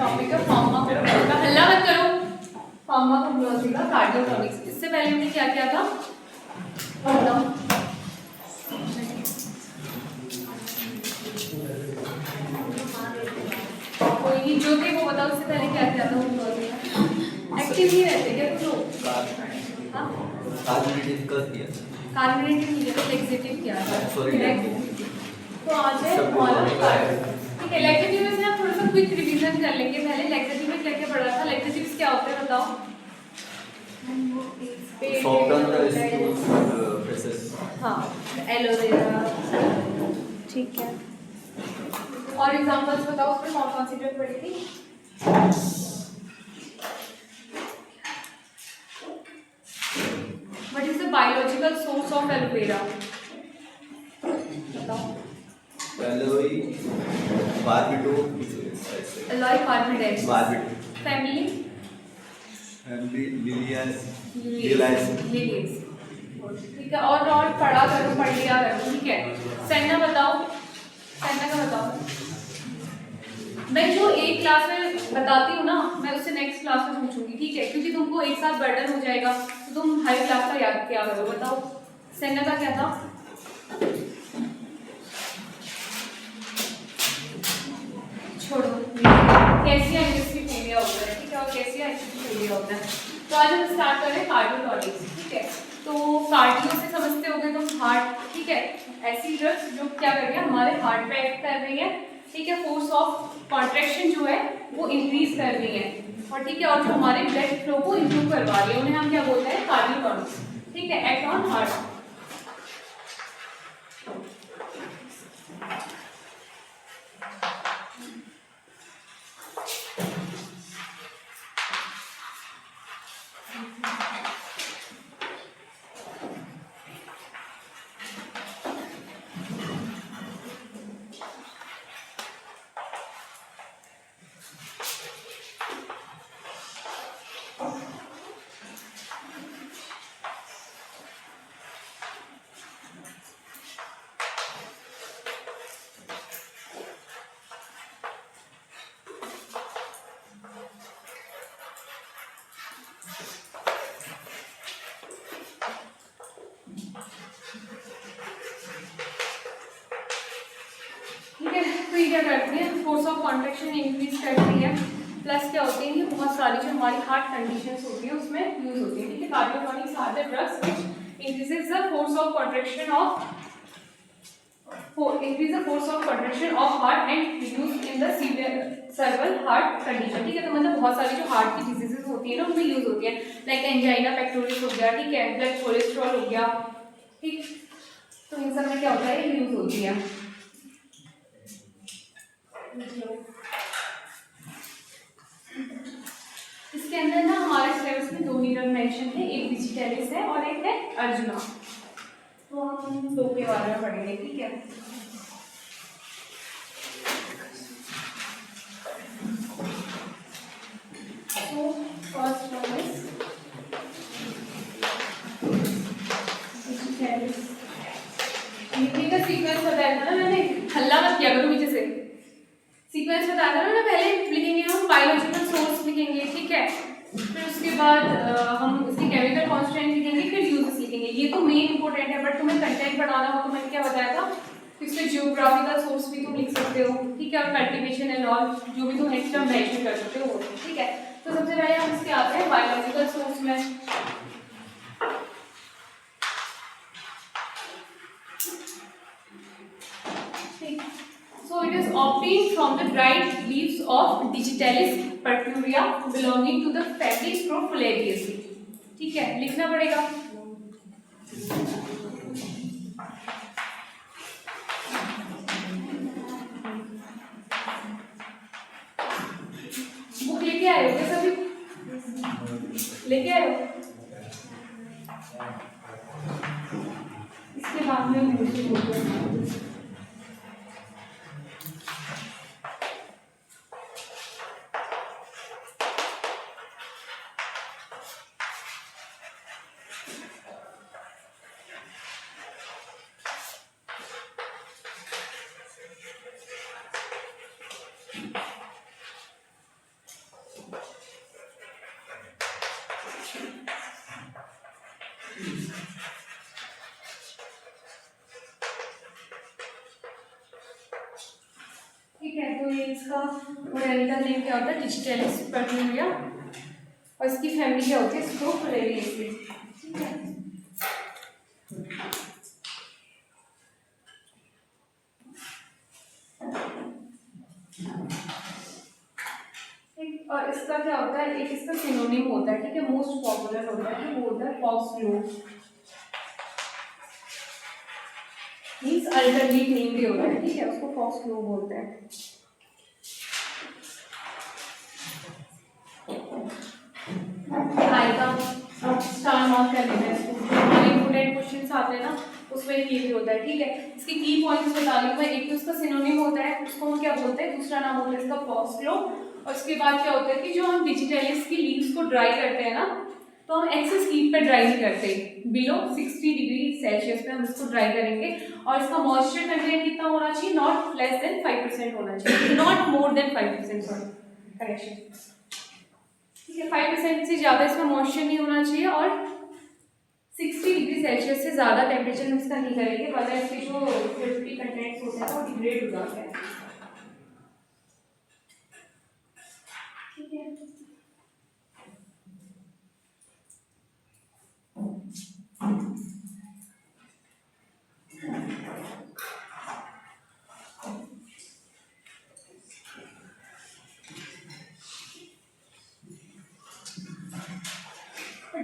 Topic है pharmacology का। हल्ला मत करो। फार्माकोलॉजी का कार्डियोटॉनिक्स। इससे पहले हमने क्या किया था बताओ? कोई नहीं जो थे वो बताओ। इससे पहले क्या किया था वो एक्टिव ही रहते क्या कुछ लोग? हाँ कार्बोनेटिव कर दिया, कार्बोनेटिव नहीं किया, लेक्सेटिव किया था। सॉरी तो आज है ठीक है। लेक्सेटिव में से आप थोड़ा सा क्विक रिवीजन कर लेंगे। पहले लेक्सेटिव में क्या क्या पढ़ा था? लेक्सेटिव क्या होते हैं बताओ? Soften the stools process. हाँ एलोवेरा ठीक है। और एग्जांपल्स बताओ उसमें कौन कौन सी ड्रग पड़ी थी? What is the biological source of aloe vera? बताओ। एलोई बार्बिटो, एलोई कार्बोनेट बार्बिटो फैमिली लिलियस लिलियस ठीक है। और पढ़ा करो, पढ़ लिया करो ठीक है। सेना बताओ, सेना का बताओ। मैं जो एक क्लास में बताती हूँ ना मैं उससे नेक्स्ट क्लास में पूछूंगी ठीक है, क्योंकि तुमको एक साथ बर्डन हो जाएगा तो तुम हर क्लास का याद क्या करो। बताओ सेना का क्या था? छोड़ो कैसिया इंडस्ट्रीफेलिया होता है ठीक है, और कैसिया इंडस्ट्रीफेलिया होता है। तो आज हम स्टार्ट कर रहे हैं कार्डियोटॉनिक्स ठीक है। तो कार्डियो से समझते होगे तुम हार्ट ठीक है। ऐसी ड्रग्स जो क्या कर रही है हमारे हार्ट पे एक्ट कर रही है ठीक है। फोर्स ऑफ कॉन्ट्रैक्शन जो है वो इंक्रीज कर रही है और ठीक है, और जो हमारे ब्लड फ्लो को इंप्रूव करवा रही है उन्हें हम क्या बोलते हैं? कार्डियोटॉनिक्स ठीक है। Act on heart. तो ये क्या करती है? फोर्स ऑफ कॉन्ट्रैक्शन इंक्रीज करती है प्लस क्या होती है? बहुत सारी जो हमारी हार्ट कंडीशंस होती है उसमें यूज होती है ठीक है। Cardiotonics are the drugs which increases the force of contraction of heart and reduce in the cerebral heart condition ठीक है। तो मतलब बहुत सारी जो हार्ट की डिजीजेस होती है ना उनमें यूज होती है, लाइक एंजाइना पेक्टोरिस हो गया ठीक है, ब्लड कोलेस्ट्रॉल हो गया ठीक। तो इन सब में क्या होता है? यूज होती है। इसके अंदर ना हमारे सिलेबस में 2 ही ड्रग मेंशन थे, एक डिजिटेलिस है और एक है अर्जुना। तो हम 2 के बारे में पढ़ेंगे ठीक है। तो फर्स्ट वन इज डिजिटेलिस। ये का सीक्वेंस बताया था ना मैंने, हल्ला मत किया करो पीछे से। सीक्वेंस बताया था ना मैंने, पहले लिखेंगे हम बायोलॉजिकल सोर्स लिखेंगे ठीक है, फिर उसके बाद हम उसकी केमिकल कांस्टेंट लिखेंगे, फिर यूजेस लिखेंगे। ये तो मेन इंपॉर्टेंट है, बट तुम्हें कंटेंट पढ़ाना हो तो मैंने क्या बताया था इसमें जियोग्राफिकल सोर्स भी तुम लिख सकते हो ठीक है, और कल्टीवेशन एंड ऑल जो भी तुम नेक्स्ट टाइम मेंशन कर सकते हो ठीक है। तो सबसे पहले हम इसके आते हैं बायोलॉजिकल सोर्स में। So it is obtained from the dried leaves of Digitalis purpurea belonging to the family Scrophulaceae ठीक है, लिखना पड़ेगा। बुक लेके आए हो क्या सभी? लेके आए हो? इसके बाद में तो ये इसका बोटैनिकल नेम क्या होता है, डिजिटलिस पर्ट्यूरिया, और इसकी फैमिली क्या होती है, स्क्रोफोरेरिएसी। ठीक है, और इसका क्या होता है, एक इसका सिनोनिम होता है, ठीक है, मोस्ट पॉपुलर होता है, वो होता है फॉक्सग्लोव, मीन्स अल्टरनेट नेम भी होता है, ठीक है, उसको फॉक्सग्लोव बोलते हैं। आएगा, अब स्टार मार्क कर लेना है इसको, इंपोर्टेंट क्वेश्चंस आते हैं ना उसमें ये भी होता है, ठीक है। इसके की पॉइंट्स बता रही हूँ मैं, एक तो इसका सिनोनिम होता है, उसको हम क्या बोलते हैं, दूसरा नाम होता है इसका फॉक्सग्लोव, और उसके बाद क्या होता है कि जो हम डिजिटलिस की लीव्स को ड्राई करते हैं ना, तो हम एक्सेस हीट पे ड्राई नहीं करते, बिलो 60 डिग्री सेल्सियस पे हम इसको ड्राई करेंगे, और इसका मॉइस्चर कंटेंट कितना होना चाहिए, नॉट लेस देन 5% होना चाहिए, not more than 5%, sorry correction, ठीक है, 5% से ज़्यादा इसमें मॉइस्चर नहीं होना चाहिए, और 60 डिग्री सेल्सियस से ज़्यादा टेम्परेचर हम इसका नहीं करेंगे, वरना इसके जो फ्रूटी कंटेंट्स होते हैं वो डिग्रेड हो जाते हैं, ठीक है।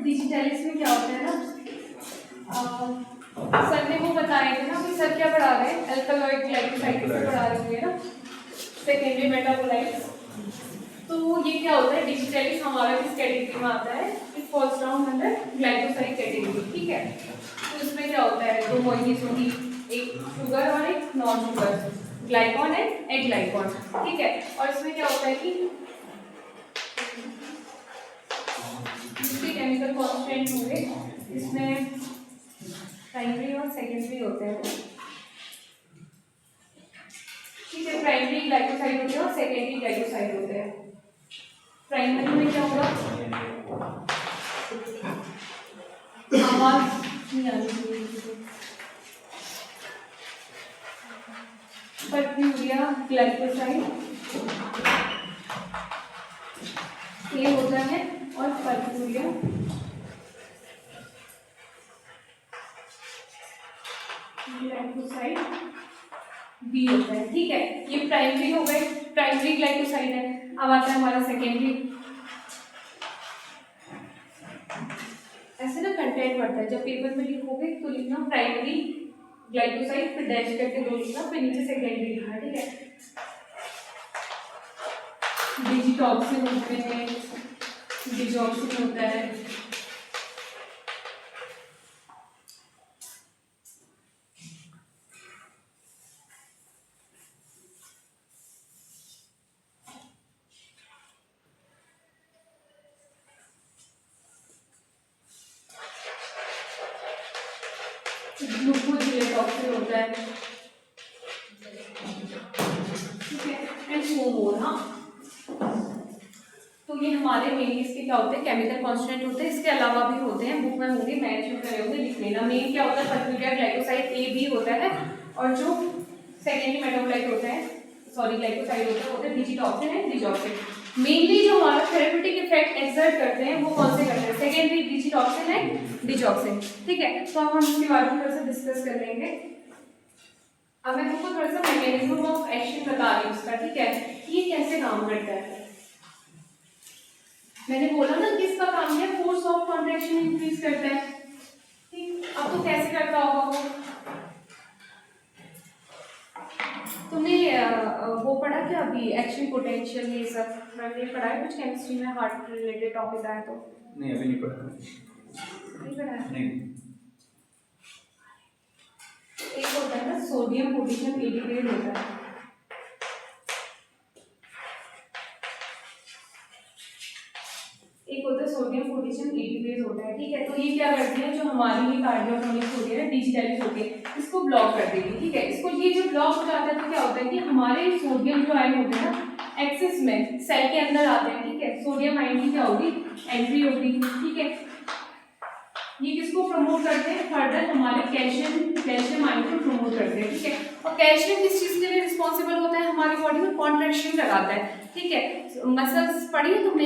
डिजिटलिस में क्या होता है ना, सर ने वो बताए थे ना कि सर क्या पढ़ा रहे हैं, अल्कलॉइड ग्लाइकोसाइड से पढ़ा रहे होंगे ना, सेकेंडरी मेटाबोलाइट्स। तो ये क्या होता है, डिजिटलिस हमारा किस कैटेगरी में आता है, it falls down under glycoside category, ठीक है। तो इसमें क्या होता है, दो मॉलिक्यूल्स होगी, एक शुगर और एक नॉन शुगर, ग्लाइकॉन एंड एग्लाइकॉन, ठीक है। और इसमें क्या होता है कि इसके केमिकल कांस्टेंट होंगे, इसमें प्राइमरी और सेकेंडरी होते हैं, ठीक है, प्राइमरी ग्लाइकोसाइड होते हैं और सेकेंडरी ग्लाइकोसाइड होते हैं। प्राइमरी में क्या होगा, आवाज नहीं आ रही, पर्ट्यूरिया ग्लाइकोसाइड ये होता है, और पर्ट्यूरिया ग्लाइकोसाइड बी होता है, ठीक है। ये प्राइमरी हो गए, प्राइमरी ग्लाइकोसाइड है। अब आता है हमारा सेकेंडरी, ऐसे ना कंटेंट बढ़ता है, जब पेपर में लिखोगे तो लिखना प्राइमरी ग्लाइकोसाइड, फिर डैश करके दो लिखना, फिर नीचे सेकेंडरी लिखना, ठीक है। डिजिटॉक्सिन होते हैं, डिजॉक्सिन होता है, ग्लूकोजिलेटॉक्सिन होता है, ठीक है, एंड वो मोर। हाँ, तो ये हमारे मेनली इसके क्या होते हैं, केमिकल कांस्टेंट होते हैं, इसके अलावा भी होते हैं, बुक में होंगे, मैच करे होंगे, लिख लेना। मेन क्या होता है, पर्ट्यूरिया ग्लाइकोसाइड ए बी होता है, और जो सेकेंडरी मेटाबोलाइट होते हैं, सॉरी ग्लाइकोसाइड होते हैं डिजिटॉक्सिन एंड डिजॉक्सिन। मेनली जो हमारा थेरेप्यूटिक इफेक्ट एक्सर्ट करते हैं वो कौन से करते हैं, सेकेंडरी डिजिटॉक्सिन एंड डिजॉक्सिन, ठीक है। तो अब हम इसके बारे में थोड़ा सा डिस्कस कर लेंगे। अब मैं तुमको थोड़ा सा मैकेनिज्म ऑफ एक्शन बता रही हूँ उसका, ठीक है, ये कैसे काम करता है। मैंने बोला ना कि इसका काम है फोर्स ऑफ कॉन्ट्रैक्शन इंक्रीज करता है, ठीक। अब तो कैसे करता होगा वो, तुमने वो पढ़ा क्या अभी, एक्शन पोटेंशियल, ये सब मैंने पढ़ा है कुछ केमिस्ट्री में, हार्ट रिलेटेड टॉपिक आया तो? नहीं अभी नहीं पढ़ा, नहीं पढ़ा है? नहीं। एक होता है ना सोडियम पोटेशियम एडिपेट होता है, एक होता है सोडियम पोटेशियम एडिपेट होता है, ठीक है। तो ये क्या करती है, जो हमारी ये कार्डियोटोनिक्स होती है, डिजिटलिस होती है, इसको ब्लॉक कर देगी, ठीक है। इसको ये जो ब्लॉक हो जाता है तो क्या होता है कि हमारे सोडियम जो आयन होते हैं ना एक्सेस में सेल के अंदर आते हैं, ठीक है। सोडियम आयन की क्या होगी, एंट्री होगी, ठीक है। ये किसको प्रमोट करते हैं, फर्दर हमारे कैल्शियम आयन को प्रमोट करते हैं, ठीक है। और कैल्शियम किस चीज के लिए रिस्पॉन्सिबल होता है हमारी बॉडी में, कॉन्ट्रैक्शन कराता है, ठीक है। मसल्स पढ़ी है तुमने,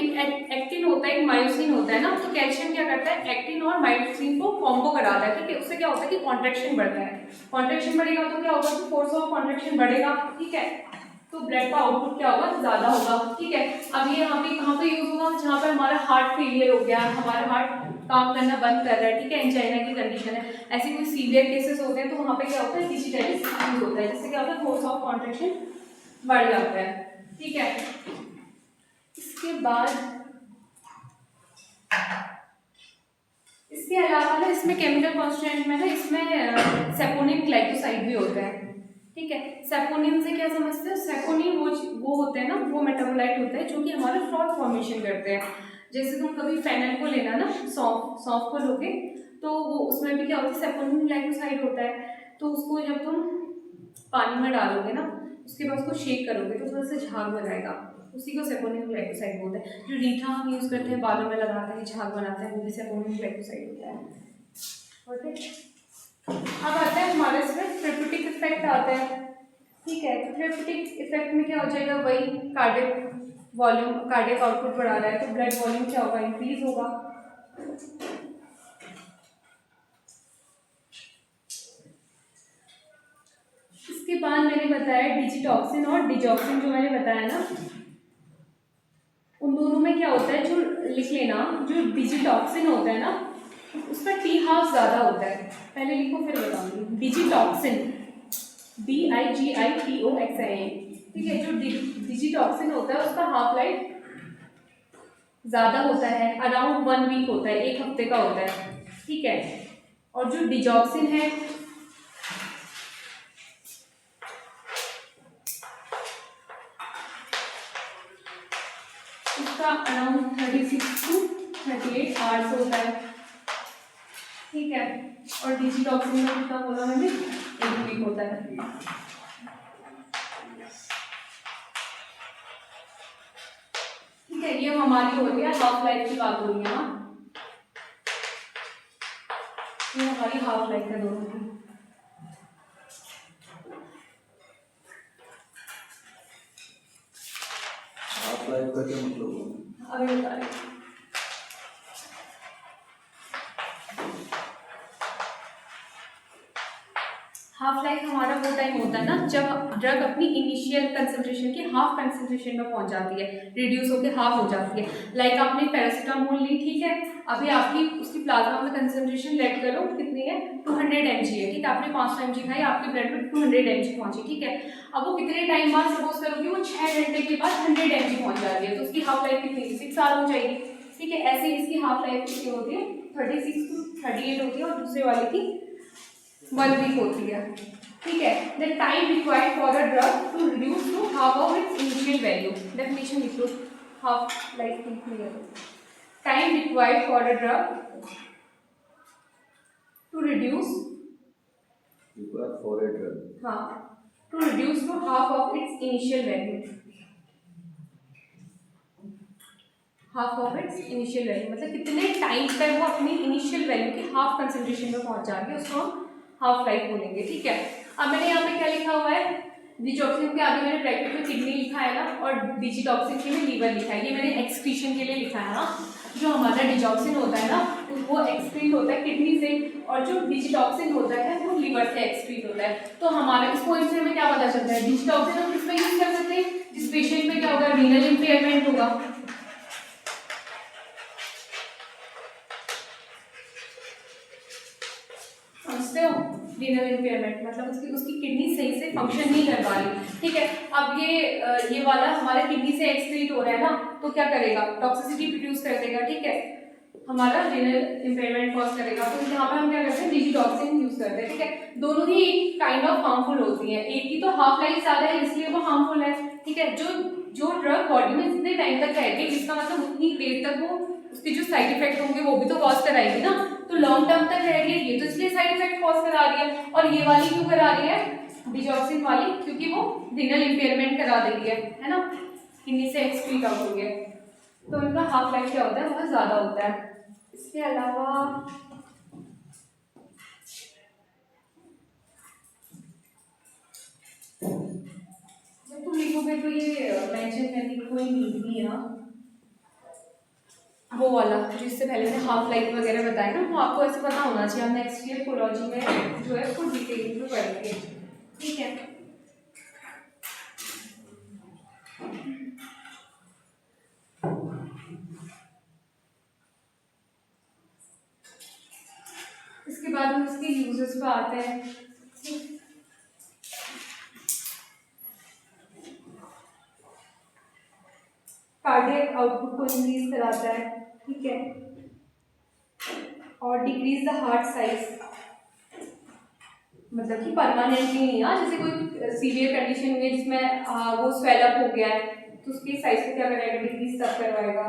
एक्टिन होता है, एक मायोसिन होता है ना, तो कैल्शियम क्या करता है, एक्टिन और मायोसिन को कॉम्बो कराता है, ठीक है। उससे क्या होता है कि कॉन्ट्रैक्शन बढ़ता है, कॉन्ट्रैक्शन बढ़ेगा तो क्या होगा कि फोर्स ऑफ कॉन्ट्रैक्शन बढ़ेगा, ठीक है, तो ब्लड का आउटपुट क्या होगा, ज्यादा होगा, ठीक है। अब ये यहाँ पे कहाँ पे यूज होगा, जहाँ पे हमारा हार्ट फेलियर हो गया, हमारा हार्ट काम करना बंद कर रहा है, ठीक है, एंजाइना की कंडीशन है, ऐसे कोई सीवियर केसेस होते हैं तो वहाँ पे क्या होता है, डिजिटाइज यूज होता है, जिससे क्या होता है फोर्स ऑफ कॉन्ट्रैक्शन बढ़ जाता है, ठीक है। इसके अलावा ना इसमें केमिकल कॉन्स्टिट्यूएंट में ना इसमें सेपोनिन ग्लाइकोसाइड भी होता है, ठीक है। सेपोनिन से क्या समझते हैं, सेपोनिन वो होते हैं ना, वो मेटाबोलाइट होता है जो कि हमारा फ्रॉथ फॉर्मेशन करते हैं। जैसे तुम कभी फेनल को लेना ना, सौंफ को लोगे तो वो उसमें भी क्या होता है, सेपोनिन ग्लाइकोसाइड होता है, तो उसको जब तुम पानी में डालोगे ना, उसके बाद उसको शेक करोगे तो थोड़ा सा झाग बनाएगा, उसी को सेपोनिन ग्लाइकोसाइड बोलते हैं। जो रीठा हम यूज़ करते हैं, बालों में लगाते हैं, झाग बनाते हैं, वो भी सेपोनिन ग्लाइकोसाइड होता है, ओके। अब आता है हमारे इसमें थेरेप्यूटिक इफेक्ट आता है, ठीक है। तो थेरेप्यूटिक इफेक्ट में क्या हो जाएगा, वही कार्डियक वॉल्यूम, कार्डियक आउटपुट बढ़ा रहा है तो ब्लड वॉल्यूम क्या होगा, इंक्रीज होगा। इसके बाद मैंने बताया डिजिटॉक्सिन और डिजॉक्सिन, जो मैंने बताया ना, उन दोनों में क्या होता है, जो लिख लेना, जो डिजिटॉक्सिन होता है ना उसका टी हाफ ज्यादा होता है, पहले लिखो फिर बताऊंगी। डिजिटॉक्सिन, DIGITOXIN, ठीक है। जो डिजिटॉक्सिन होता है उसका हाफ लाइफ ज्यादा होता है, अराउंड 1 वीक होता है, 1 हफ्ते का होता है, ठीक है। और जो डिजॉक्सिन है उसका अराउंड 36 to 38 आवर्स होता है, ठीक है। और डिजिटॉक्सिन का कितना बोला मैंने, 1 वीक होता है, ठीक है। ये हमारी हो रही है हाफ लाइफ की बात हो रही है, ये हमारी हाफ लाइफ है दोनों की। हाफ लाइफ का क्या मतलब होगा, अभी बता रही हूँ। हाफ लाइफ हमारा वो टाइम होता है ना जब ड्रग अपनी इनिशियल कंसंट्रेशन की हाफ कंसंट्रेशन में पहुंच जाती है, रिड्यूस होकर हाफ हो जाती है। लाइक आपने पैरासीटामोल ली, ठीक है, अभी आपकी उसकी प्लाज्मा में कंसंट्रेशन लेट करो कितनी है, 200 mg है, ठीक है। आपने 500 mg खाई, आपके ब्लड में 200 mg पहुंची, ठीक है। अब वो कितने टाइम बाद सपोज करोगे, वो 6 घंटे के बाद 100 mg पहुंच जाती है, तो उसकी हाफ लाइफ कितनी, 6 साल हो जाएगी, ठीक है। ऐसे इसकी हाफ लाइफ कितनी होती है, 36 to 38 होती है, और दूसरे वाले की 1 वीक होती है, ठीक है। The time required for the drug to reduce to half of its initial value, definition लिख लो, हाफ लाइफ कितनी है, time required for the drug to reduce, for a drug, हाँ, to reduce to half of its initial value, half of its initial value मतलब कितने time तक वो अपनी इनिशियल वैल्यू की हाफ कंसंट्रेशन में पहुंच जाती है, उसको हम हाफ लाइफ बोलेंगे, ठीक है। अब मैंने यहाँ पे क्या लिखा हुआ है, डिजॉक्सिन के आगे मैंने ब्रैकेट में किडनी लिखा है ना, और डिजिटॉक्सिन के लिए लीवर लिखा है, ये मैंने एक्सक्रीशन के लिए लिखा है ना। जो हमारा डिजॉक्सिन होता है ना वो एक्सक्रीट होता है किडनी से, और जो डिजिटॉक्सिन होता है वो लीवर से एक्सक्रीट होता है। तो हमारा इस पॉइंट से हमें क्या पता चलता है, डिजिटॉक्सिन हम किसमें यूज कर सकते हैं, जिस पेशेंट में क्या होगा, रीनल इंपेयरमेंट होगा, समझते हो, रीनल इंपेयरमेंट मतलब उसकी किडनी सही से फंक्शन नहीं कर पा रही, ठीक है। अब ये वाला हमारे किडनी से एक्सक्रीट हो रहा है ना, तो क्या करेगा, टॉक्सिसिटी प्रोड्यूस कर देगा, ठीक है, हमारा रीनल इंपेयरमेंट कॉज करेगा। तो यहाँ पे हम क्या करते हैं, डिजिटॉक्सिन यूज करते हैं, ठीक है। दोनों ही एक काइंड ऑफ हार्मफुल होती है, एक की तो हाफ लाइफ ज्यादा है इसलिए वो हार्मफुल है, ठीक है। जो ड्रग बॉडी में जितने टाइम तक रहेगी, जिसका मतलब उतनी देर तक वो उसके जो साइड इफेक्ट होंगे वो भी तो कॉज कराएगी ना, तो लॉन्ग टर्म तक रहेगी, ये तो इसलिए साइड इफेक्ट कॉज करा रही है। और ये वाली क्यों करा रही है, डिजॉक्सिन वाली, क्योंकि वो रीनल इंपेयरमेंट करा देगी है ना, किडनी से एक्सक्रीट आउट हो गया, तो इनका हाफ लाइफ क्या होता है, बहुत ज्यादा होता है। इसके अलावा में तो ये मेंशन करने की कोई नीड नहीं है ना, वो वाला जिससे पहले मैंने हाफ लाइफ वगैरह बताया ना, वो आपको ऐसे पता होना चाहिए। हम नेक्स्ट ईयर कोलॉजी में जो है उसको डिटेल में पढ़ेंगे, ठीक है। इसके बाद हम इसके यूजेस पे आते हैं। कार्डियक आउटपुट को इंक्रीज कराता है, ठीक है, और डिक्रीज द हार्ट साइज, मतलब कि परमानेंटली नहीं है, जैसे कोई सीवियर कंडीशन हुई है जिसमें वो स्वेल अप हो गया है तो उसकी साइज को क्या करेगा, डिक्रीज तब करवाएगा।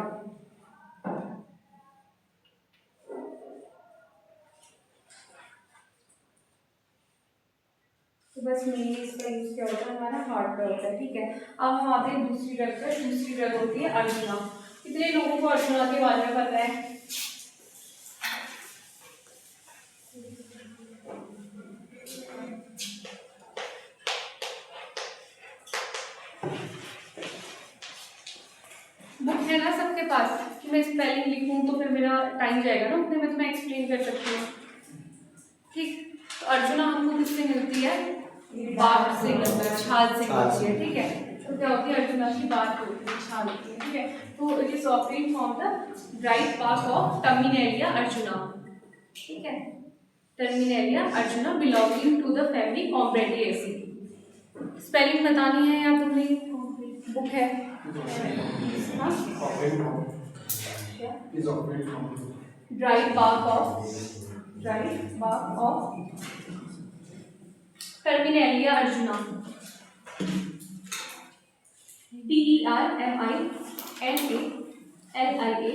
तो बस मेनली इसका यूज क्या होता है, हमारा हार्ट का होता है, ठीक है। अब हम आते हैं दूसरी ड्रग पर। दूसरी ड्रग होती है अर्जुना। कितने लोगों को अर्जुना के बारे में पता है? बुक है ना सबके पास कि मैं स्पेलिंग लिखूं तो फिर मेरा टाइम जाएगा ना उतने में, तो मैं एक्सप्लेन कर सकती हूँ, ठीक। तो अर्जुना हमको किससे मिलती है? बाघ से मिलता है, छाल से मिलती है, ठीक है। तो क्या होती है, अर्जुना की बात होती है, छाल होती है, ठीक है। तो it is offering from the right part of Terminalia arjuna, ठीक है। Terminalia arjuna belonging to the family Combretaceae. Spelling बतानी है या तुमने बुक है? हाँ? Right bark of Terminalia arjuna, TERMINALIA,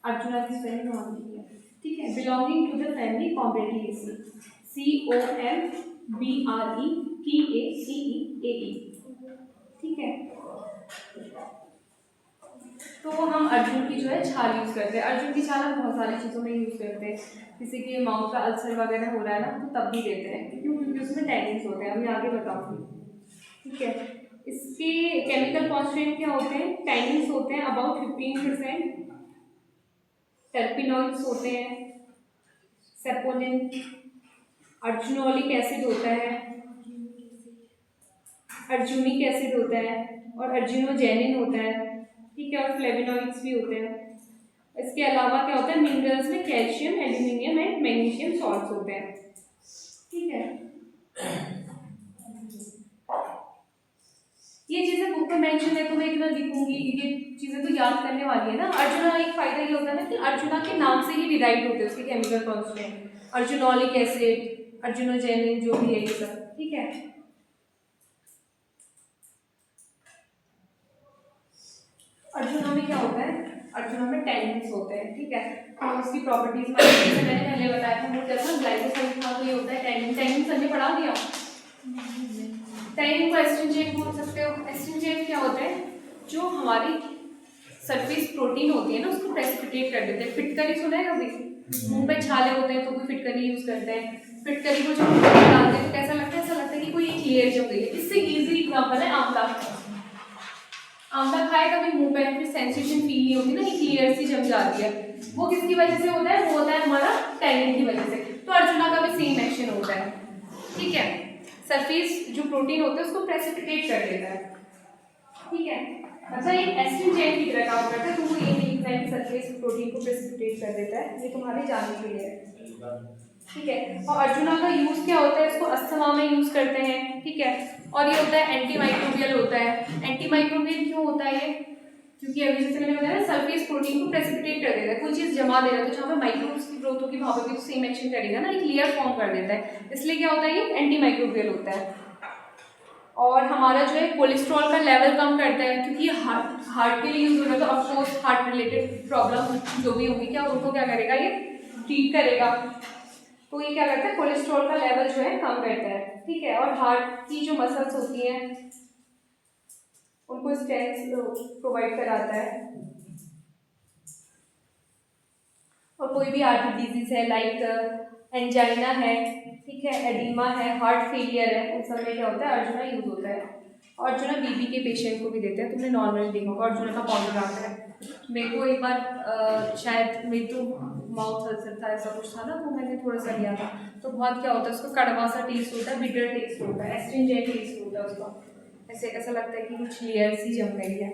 arjuna की स्पेलिंग होती है, ठीक है। Belonging to the family Combretaceae, COMBRETACEAE, ठीक है। तो हम अर्जुन की जो है छाल यूज़ करते हैं। अर्जुन की छाल हम बहुत सारी चीज़ों में यूज़ करते हैं, जैसे कि माउथ का अल्सर वगैरह हो रहा है ना तो तब भी देते हैं, क्यों? क्योंकि उसमें टैनिन्स होते हैं, अभी आगे बताऊंगी, ठीक है। इसके केमिकल कॉन्स्टिट्यूएंट क्या होते हैं? टैनिन्स होते हैं अबाउट 15%, टर्पिनॉइड्स होते हैं, सेपोनिन, अर्जुनोलिक एसिड होता है, अर्जुनिक एसिड होता है, और अर्जुनोजेनिन होता है, ठीक है, और फ्लेविनॉइड्स भी होते हैं। इसके अलावा क्या होता है, मिनरल्स में calcium, aluminium and magnesium salts होते हैं, ठीक है। ये चीजें बुक में मेंशन है तो मैं इतना लिखूंगी, ये चीजें तो याद करने वाली है ना। अर्जुना एक फायदा ये होता है ना कि अर्जुना के नाम से ही डिराइव होते हैं उसके केमिकल कॉन्स्टिट्यूएंट, अर्जुनोलिक एसिड, अर्जुनोजेनिन, जो भी है ये सब, ठीक है। अर्जुना में क्या होता है? अर्जुना में टैनिन्स होते हैं, ठीक है। तो उसकी प्रॉपर्टीज में जैसे मैंने पहले बताया था, वो जैसा ग्लाइकोसाइड था तो ये होता है टैनिन। टैनिन हमने पढ़ा दिया। टैनिन को एस्ट्रिंजेंट बोल सकते हो। एस्ट्रिंजेंट क्या होता है? जो हमारी सरफेस प्रोटीन होती है ना उसको प्रेसिपिटेट कर देते हैं। फिटकरी सुना है कभी? मुंह पे छाले होते हैं तो कोई फिटकरी यूज करते हैं। फिटकरी को जब डालते हैं तो कैसा लगता है? ऐसा लगता है कि कोई एक लेयर जम गई है। इससे इजी एग्जांपल है आंवला। आंवला खाए कभी मुंह पे फिर सेंसेशन फील नहीं होती ना, एक लेयर सी जम जाती है। वो किसकी वजह से होता है? वो होता है हमारा टैनिन की वजह से। तो अर्जुना का भी सेम एक्शन होता है, ठीक है। सरफेस जो प्रोटीन होता है उसको प्रेसिपिटेट कर देता है, ठीक है। अच्छा, ये एस्ट्रिंजेंट की तरह काम करता है, तो वो ये नहीं लिखना है कि सरफेस प्रोटीन को प्रेसिपिटेट कर देता है, ये तुम्हारे जानने के लिए है, ठीक है। और अर्जुना का यूज क्या होता है? इसको अस्थमा में यूज करते हैं, ठीक है। और ये होता है एंटी माइक्रोबियल होता है। एंटी माइक्रोबियल क्यों होता है ये? क्योंकि अभी जैसे मैंने बताया सरफेस प्रोटीन को प्रेसिपिटेट कर देता है, कोई चीज जमा देता है, तो जहाँ पे माइक्रोब्स की ग्रोथ होगी वहाँ पे भी सेम एक्शन करेगा ना, एक लेयर फॉर्म कर देता है, इसलिए क्या होता है? ये एंटी माइक्रोबियल होता है। और हमारा जो है कोलेस्ट्रॉल का लेवल कम करता है, क्योंकि हार्ट के लिए यूज होगा, तो ऑफकोर्स हार्ट रिलेटेड प्रॉब्लम जो भी होगी क्या उनको क्या करेगा? ये ट्रीट करेगा। तो ये क्या करता है? कोलेस्ट्रॉल का लेवल जो है कम करता है, ठीक है। और हार्ट की जो मसल्स होती हैं उनको स्ट्रेंथ प्रोवाइड कराता है। और कोई भी हार्ट डिजीज है लाइक एंजाइना है, ठीक है, एडिमा है, हार्ट फेलियर है, उन सब में क्या होता है? अर्जुना यूज होता है, और जो ना बीपी के पेशेंट को भी देते हैं, तुमने नॉर्मल देखा होगा, अर्जुना का पाउडर आता है। मेरे को एक बार शायद मेरी तो माउथ अल्सर था, ऐसा कुछ था ना, तो मैंने थोड़ा सा लिया था। तो बहुत क्या होता है, उसको कड़वा सा टेस्ट होता है, बिटर टेस्ट होता है, एस्ट्रिंजेंट टेस्ट होता है उसका, ऐसे ऐसा लगता है कि कुछ लेयर सी जम गई है।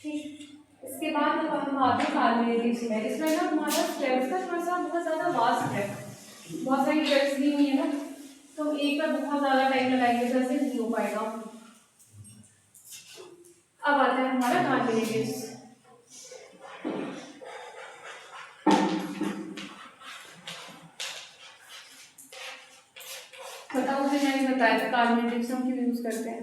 ठीक, इसके बाद हम आते हैं कार्बोनेटिव्स में। इसमें ना हमारा स्टेप्स का थोड़ा सा बहुत ज़्यादा वास्ट है, बहुत सारी स्टेप्स दी हुई है ना, तो एक बार बहुत ज़्यादा टाइम लगाएंगे तो ऐसे नहीं हो पाएगा। अब आता है हमारा कार्बोनेटिव्स। बताओ, मुझे मैंने बताया था कार्बोनेटिव्स हम क्यों यूज करते हैं।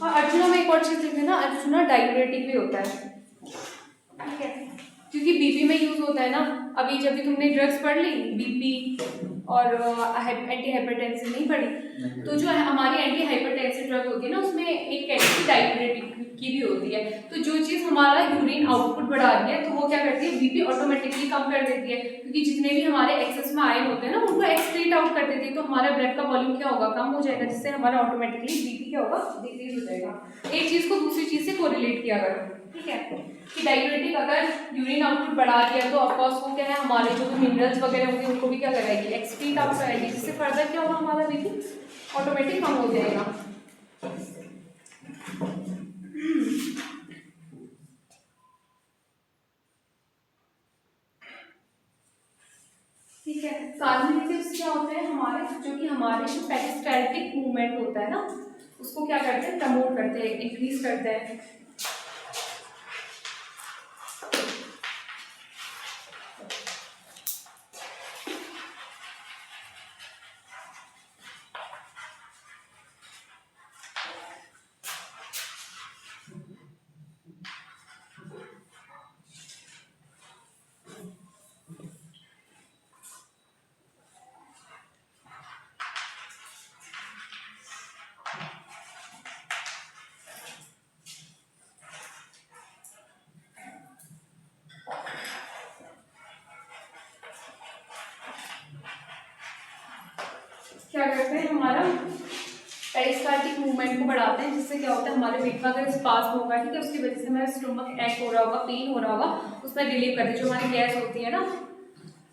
और अर्जुना में एक और चीज देखते हैं ना, अर्जुना डायूरेटिक भी होता है, ठीक है, क्योंकि बीपी में यूज होता है ना। अभी जब भी तुमने ड्रग्स पढ़ ली, बीपी और एंटी हाइपरटेंसिव नहीं पढ़ी, तो जो हमारी एंटी हाइपरटेंसिव ड्रग होती है ना, उसमें एक कैटेगरी डायूरेटिक की भी होती है। तो जो चीज़ हमारा यूरिन आउटपुट बढ़ा रही है, तो वो क्या करती है, बीपी ऑटोमेटिकली कम कर देती है, क्योंकि जितने भी हमारे एक्सेस में आयन होते हैं ना, उनको एक्सक्रीट आउट कर देती है, तो हमारा ब्लड का वॉल्यूम क्या होगा, कम हो जाएगा, जिससे हमारा ऑटोमेटिकली बीपी क्या होगा, डिक्रीज हो जाएगा। एक चीज़ को दूसरी चीज़ से कोरिलेट किया करो, ठीक है, कि डायूरेटिक अगर यूरिन आउटपुट बढ़ा दिया तो ऑफकोर्स वो क्या है, हमारे जो भी मिनरल्स वगैरह होंगे उनको भी क्या लगाएगी, एक्सक्रीट आउट कराएगी, जिससे फर्दर क्या होगा, हमारा बीपी ऑटोमेटिक कम हो जाएगा। ठीक है, कार्बोनेटिव्स क्या होते हैं हमारे, जो कि हमारे जो पेरिस्टाल्टिक मूवमेंट होता है ना, उसको क्या करते हैं, प्रमोट करते हैं, इंक्रीज करते हैं। क्या करते हैं, हमारा पेरिस्टाल्टिक मूवमेंट को बढ़ाते हैं, जिससे क्या होता है, हमारे पेट में अगर स्पास्म होगा, ठीक है, उसकी वजह से हमारा स्टोमक एक हो रहा होगा, पेन हो रहा होगा, उसमें रिलीव करते हैं, जो हमारी गैस होती है ना,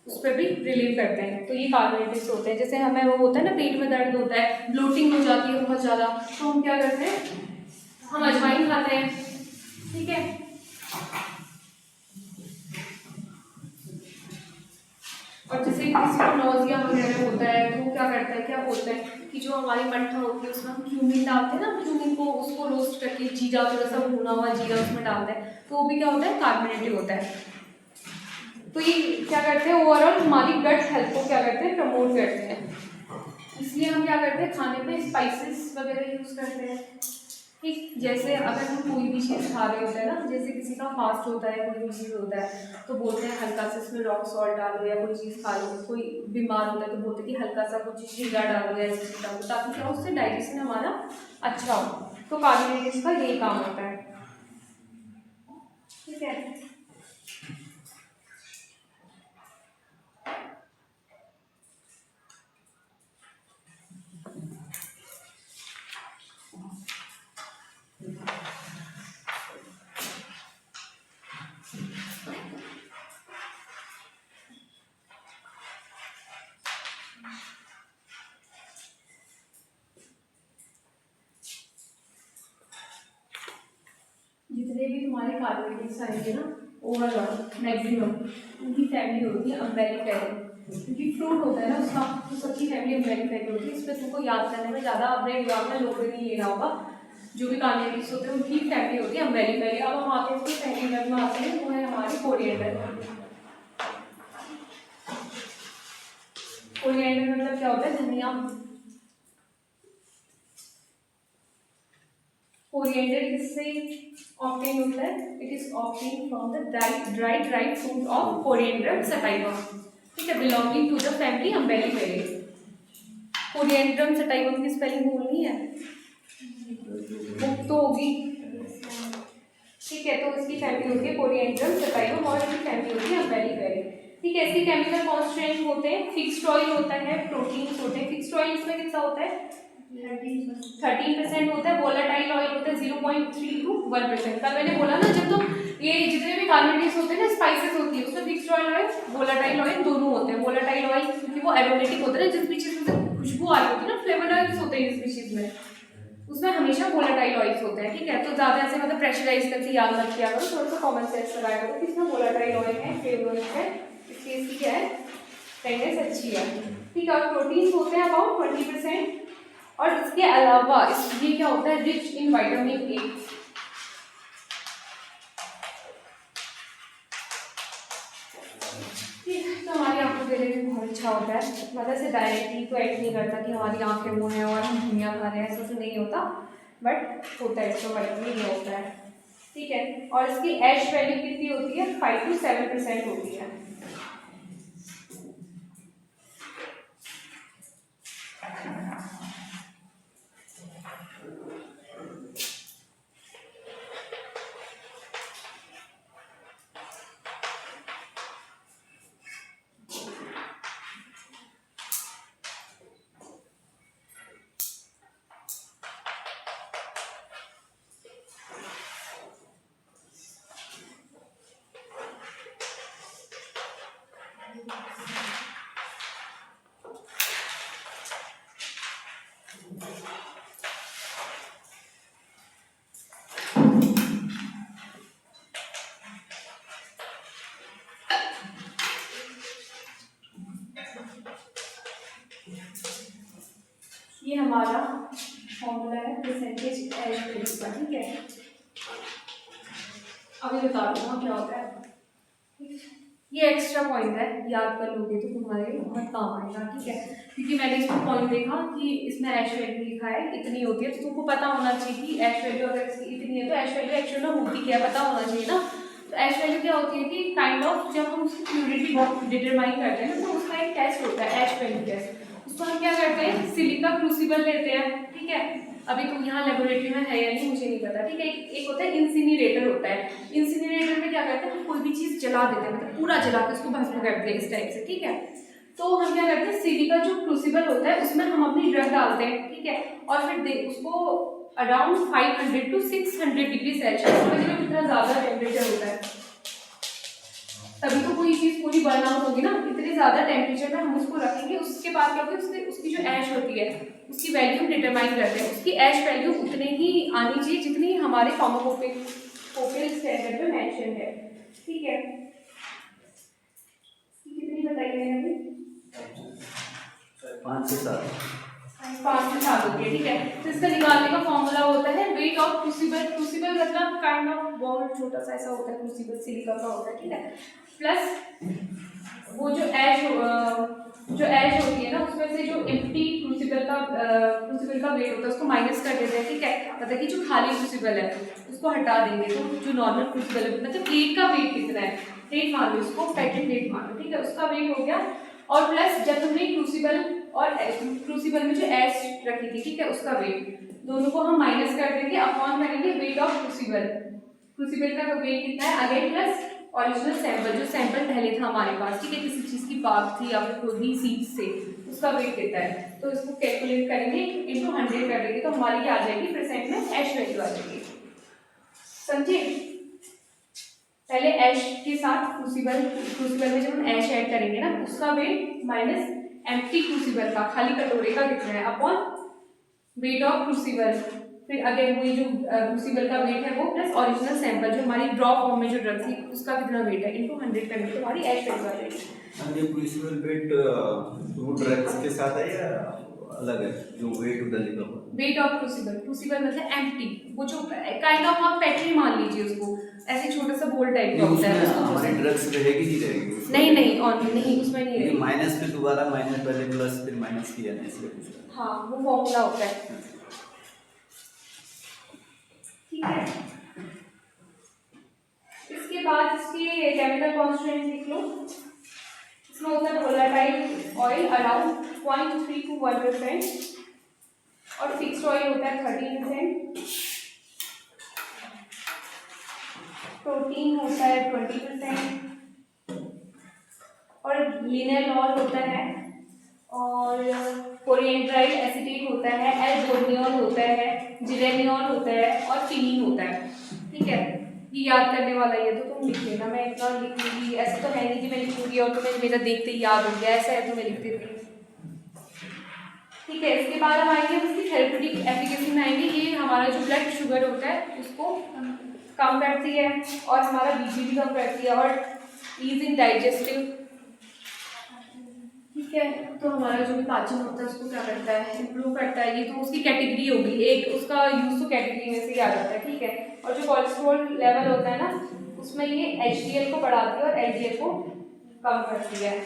उस पर भी रिलीव करते हैं। तो ये कार्बोनेटिव्स होते हैं। जैसे हमें वो होता है ना, पेट में दर्द होता है, ब्लोटिंग हो जाती है बहुत ज़्यादा, तो हम क्या करते हैं, हम अजवाइन खाते हैं, ठीक है, और जैसे किसी को नोजिया वगैरह होता है, तो वो क्या करता है, क्या बोलते हैं कि जो हमारी मट्ठा होती है उसमें हम क्यूमिन डालते हैं ना, क्यूमिन को उसको रोस्ट करके जीरा, थोड़ा सा भुना हुआ जीरा उसमें डालते हैं, तो वो भी क्या होता है, कार्बोनेटिव होता है। तो ये क्या करते हैं, ओवरऑल हमारी गट हेल्थ को क्या करते हैं, प्रमोट करते हैं। इसलिए हम क्या करते हैं, खाने पे स्पाइसेस वगैरह यूज करते हैं, ठीक। जैसे अगर हम कोई भी चीज़ खा रहे होते हैं ना, जैसे किसी का फास्ट होता है, कोई भी चीज़ होता है, तो बोलते हैं हल्का सा इसमें रॉक सॉल्ट डालो, या कोई चीज़ खा लो, कोई बीमार होता है तो बोलते हैं कि हल्का सा कुछ जीरा डालो या ऐसी चीज़ डालो, ताकि क्या उससे डाइजेशन हमारा अच्छा हो। तो कार्बोनेटिव्स का यही काम होता है, ठीक है। जितने भी तुम्हारे कार्बोनेटिव्स आएंगे ना, ओवरऑल मैक्सिमम उनकी फैमिली होती है अम्बेलिफेरम, क्योंकि फ्रूट होता है ना उसका, तो सबकी फैमिली अम्बेलिफेरम होती है। इस पर तुमको याद करने में ज़्यादा अपने दिमाग में लोगों नहीं लेना होगा। जो भी कार्बोनेटिव्स होते हैं उनकी फैमिली होती है अम्बेलिफेरम। अब हम आते हैं उसकी पहली ड्रग में आते हैं, वो है हमारी कोरिएंडर। कोरिएंडर मतलब क्या होता है, धनिया। कोरिएंडर किससे ऑब्टेन होता है, it is obtain from the dried fruit of Coriandrum sativa, ठीक है, belonging to the family Umbelliferae. Coriandrum sativa की स्पेलिंग बोलनी है, बुक तो होगी, ठीक है। तो इसकी फैमिली होती है कोरिएंडरम सटाइवा और इसकी फैमिली होती है अम्बेलिफेराe। ठीक है। इसके केमिकल कॉन्स्टेंट होते हैं, फिक्स्ड ऑयल होता है, प्रोटीन्स होते हैं। फिक्स्ड ऑयल इसमें कितना होता है 13% होता है। वोलेटाइल ऑयल होता है 0.3 to 1%। कल मैंने बोला ना जब तो ये जितने भी कार्बोनेट्स होते हैं ना, स्पाइसेस होती है, उसमें फिक्स्ड ऑयल और वोलेटाइल ऑयल दोनों होते हैं। वोलेटाइल ऑयल क्योंकि वो एरोमेटिक होता है, जिस भी चीज में खुशबू आ रही होती है ना, फ्लेवर्ड ऑयल्स होते हैं जिस भी चीज में, उसमें हमेशा वोलेटाइल ऑयल्स होते हैं। ठीक है, तो ज्यादा ऐसे मतलब प्रेशराइज करके याद मत किया करो, थोड़ा सा कॉमन सेंस लगाया करो कि इसमें वोलेटाइल ऑयल है, फ्लेवर्ड ऑयल है, इसकी इसकी क्या है टेंडेंस अच्छी है। ठीक है, और प्रोटीन्स होते हैं अबाउट 20%। और इसके अलावा ये क्या होता है, रिच इन विटामिन ए। तो हमारी आंखों के लिए भी बहुत अच्छा होता है। मतलब से डायरेक्टली तो एक्ट नहीं करता कि हमारी आंखें वो हैं और हम दुनिया खा रहे हैं, ऐसा तो नहीं होता, बट होता है, इसको विटामिन ए होता है। ठीक है, और इसकी एश वैल्यू कितनी होती है 5 to 7% होती है। ये हमारा फॉर्मूला है परसेंटेज एश वैल्यू का। ठीक है, अभी बता दूंगा क्या होता है। ये एक्स्ट्रा पॉइंट है, याद कर लोगे तो तुम्हारे बहुत काम आएगा। ठीक है, क्योंकि मैंने इसमें पॉइंट देखा कि इसमें एश वैल्यू लिखा है इतनी होती है, तो तुमको पता होना चाहिए कि एश वैल्यू अगर इसकी इतनी है तो एश वैल्यू एक्चुअल में होती क्या है, पता होना चाहिए ना। तो एश वैल्यू क्या होती है कि काइंड ऑफ जब हम उसकी प्यूरिटी डिटरमाइन करते हैं ना, तो उसका एक टेस्ट होता है एश वैल्यू टेस्ट। उसको हम क्या करते हैं, सिलिका क्रूसिबल लेते हैं। ठीक है, अभी तुम यहाँ लेबोरेटरी में है या नहीं मुझे नहीं पता। ठीक है, एक होता है इंसिनरेटर होता है। इंसिनरेटर में क्या करते हैं, कोई भी चीज जला देते हैं, मतलब पूरा जला के उसको भस्म करते हैं इस टाइप से। ठीक है, तो हम क्या करते हैं, सिलिका जो क्रूसिबल होता है उसमें हम अपनी ड्रग डालते हैं। ठीक है, और फिर उसको अराउंड 500 to 600 डिग्री सेल्सियस में कितना ज्यादा टेम्परेचर होता है, तभी तो कोई चीज पूरी बर्न आउट होगी ना। इतने ज्यादा टेम्परेचर में हम उसको रखेंगे, उसके बाद क्या होगा, उसकी जो ऐश होती है उसकी वैल्यू डिटरमाइन करते हैं। उसकी ऐश वैल्यू उतने ही आनी चाहिए जितनी हमारे फार्माकोपियल स्टैंडर्ड में मेंशन है। ठीक है, कितनी बताई मैंने अभी 5 से 7 होती है। ठीक है, तो इसका निकालने का फॉर्मूला होता है वेट ऑफ क्रूसिबल। क्रूसिबल मतलब काइंड ऑफ बॉल, छोटा सा ऐसा होता है क्रूसिबल, सिलिका का होता है। ठीक है, प्लस वो जो ऐश होती है ना, उसमें से जो एम्प्टी क्रूसिबल का वेट होता है उसको माइनस कर देते हैं। ठीक है, मतलब कि जो खाली क्रूसिबल है उसको हटा देंगे, तो जो नॉर्मल क्रूसिबल है, मतलब प्लेट का वेट कितना है, प्लेट मान लो, उसको पैकेट प्लेट मान लो। ठीक है, उसका वेट हो गया, और प्लस जब तुमने क्रूसिबल और क्रूसिबल में जो ऐश रखी थी, ठीक है, उसका वेट, दोनों को हम माइनस कर देंगे, अपॉन करेंगे वेट ऑफ क्रूसिबल। क्रूसिबल का वेट कितना है अगेन, प्लस ओरिजिनल सैंपल, जो सैंपल पहले था हमारे पास, ठीक है, किसी चीज की पाक थी या फिर कोई भी सीड से, उसका वेट कितना है, तो इसको कैलकुलेट करेंगे, इनटू 100 कर देंगे, तो हमारी क्या आ जाएगी, परसेंट में ऐश वैल्यू आ जाएगी। समझे, पहले ऐश के साथ क्रूसिबल में जब हम ऐश ऐड करेंगे ना, उसका वेट माइनस एम्प्टी क्रूसिबल का, खाली कटोरे का कितना है, अपॉन वेट ऑफ क्रूसिबल, फिर अगेन वही जो क्रूसिबल का वेट है वो, प्लस ओरिजिनल सैंपल जो हमारी ड्रॉ फॉर्म में जो ड्रग थी उसका कितना वेट है, इनटू 100 करने तो हमारी ऐश वैल्यू आ जाएगी। ये क्रूसिबल वेट वो ड्रग्स के साथ है या अलग है, जो वेट उधर लिखा हुआ है? वेट ऑफ क्रूसिबल मतलब एम्प्टी, वो जो काइंड ऑफ आप पैटरी मान लीजिए उसको, ऐसे छोटा सा बोल टाइप का होता है, उसको हमारी ड्रग्स रहेगी नहीं रहेगी? नहीं ऑन नहीं, उसमें नहीं रहेगी। माइनस पे दोबारा माइनस, पहले प्लस फिर माइनस किया ना, इसलिए पूछ रहा हूं। हाँ, वो फॉर्मूला होता है। ठीक है, इसके बाद इसके केमिकल कॉन्स्टेंट लिख लो। इसमें होता है वोलेटाइल ऑयल अराउंड 0.3 to 1%, और फिक्स्ड ऑयल होता है 30%, प्रोटीन होता है 20%, लिनेलॉल होता है, और कोरिएंड्राइल एसीटेट होता है, एल्बोनियोल होता है, जिरेनियोल होता है और फिनीन होता है। ठीक है, ये याद करने वाला ही है तो तुम लिख लेना, मैं इतना लिख लूँगी, ऐसे तो है नहीं कि मैं लिखूँगी और तुम्हें मेरा देखते ही याद हो गया, ऐसा है तो मैं लिख देती हूँ। ठीक है, इसके बाद हम आएंगे उसकी थेरेप्यूटिक एफिकेसी में आएंगे। ये हमारा जो ब्लड शुगर होता है उसको कम करती है और हमारा बीपी भी कम करती है और ईज इन डाइजेस्टिव। ठीक है, तो हमारा जो भी पाचन होता है उसको क्या करता है, इम्प्रूव करता है। ये तो उसकी कैटेगरी होगी, एक उसका यूज तो कैटेगरी में से ही आ जाता है। ठीक है, और जो कोलेस्ट्रॉल लेवल होता है ना उसमें ये HDL को बढ़ाती है और LDL को कम करती है।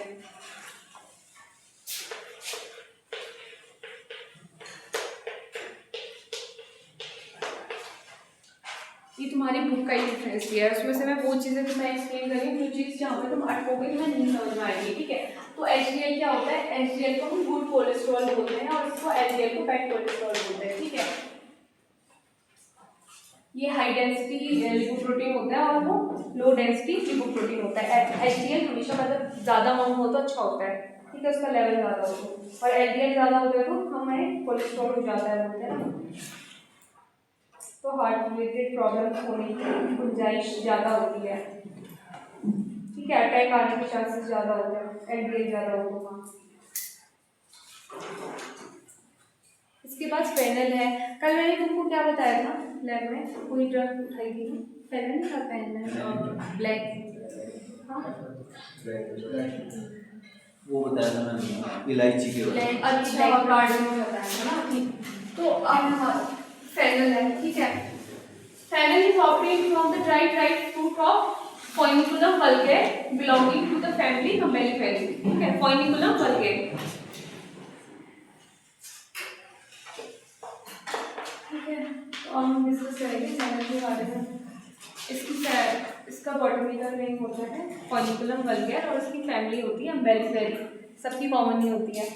ये तुम्हारी बुक का ही डिफरेंस दिया है, उसमें से मैं वो चीज़ें तो मैं एक्सप्लेन करी, जो चीज़ जहाँ पे तुम अटकोगे तुम्हें नहीं समझ में आएगी। ठीक है, तो HDL क्या होता है, HDL को हम गुड कोलेस्ट्रॉल बोलते हैं और इसको LDL को बैड कोलेस्ट्रॉल बोलते हैं। ठीक है, ये हाई डेंसिटी लिपोप्रोटीन होता है और वो लो डेंसिटी लिपोप्रोटीन होता है। HDL हमेशा मतलब ज़्यादा अमाउंट हो तो अच्छा होता है। ठीक है, उसका लेवल ज़्यादा हो तो, और LDL ज़्यादा होता है तो हमें कोलेस्ट्रॉल हो जाता है बोलते हैं ना, तो हार्ट रिलेटेड प्रॉब्लम होने की गुंजाइश ज़्यादा होती है। ठीक है, अटैक आने के चांसेस ज़्यादा होते हैं LDL ज़्यादा हो तो। इसके बाद फेनल है। कल मैंने तुमको क्या बताया था लैब में, कोई ड्रग उठाई थी ना, फेनल था, फेनल और ब्लैक, हाँ वो बताया था मैंने, इलायची के बारे में। अच्छा, कार्डियो में बताया था ना। ठीक, तो अब फेनल है। ठीक है, fennel is obtained from the dried fruit of Foeniculum vulgare belonging to the family Umbelliferae. ठीक है, फोइनिकुलम वल्गैर। ठीक है, तो हम डिस्कस करेंगे फेनल के बारे में। इसका बॉटनिकल नेम होता है फोइनिकुलम वल्गैर और इसकी फैमिली होती है अम्बेलिफेराई, सबकी कॉमन ही होती है।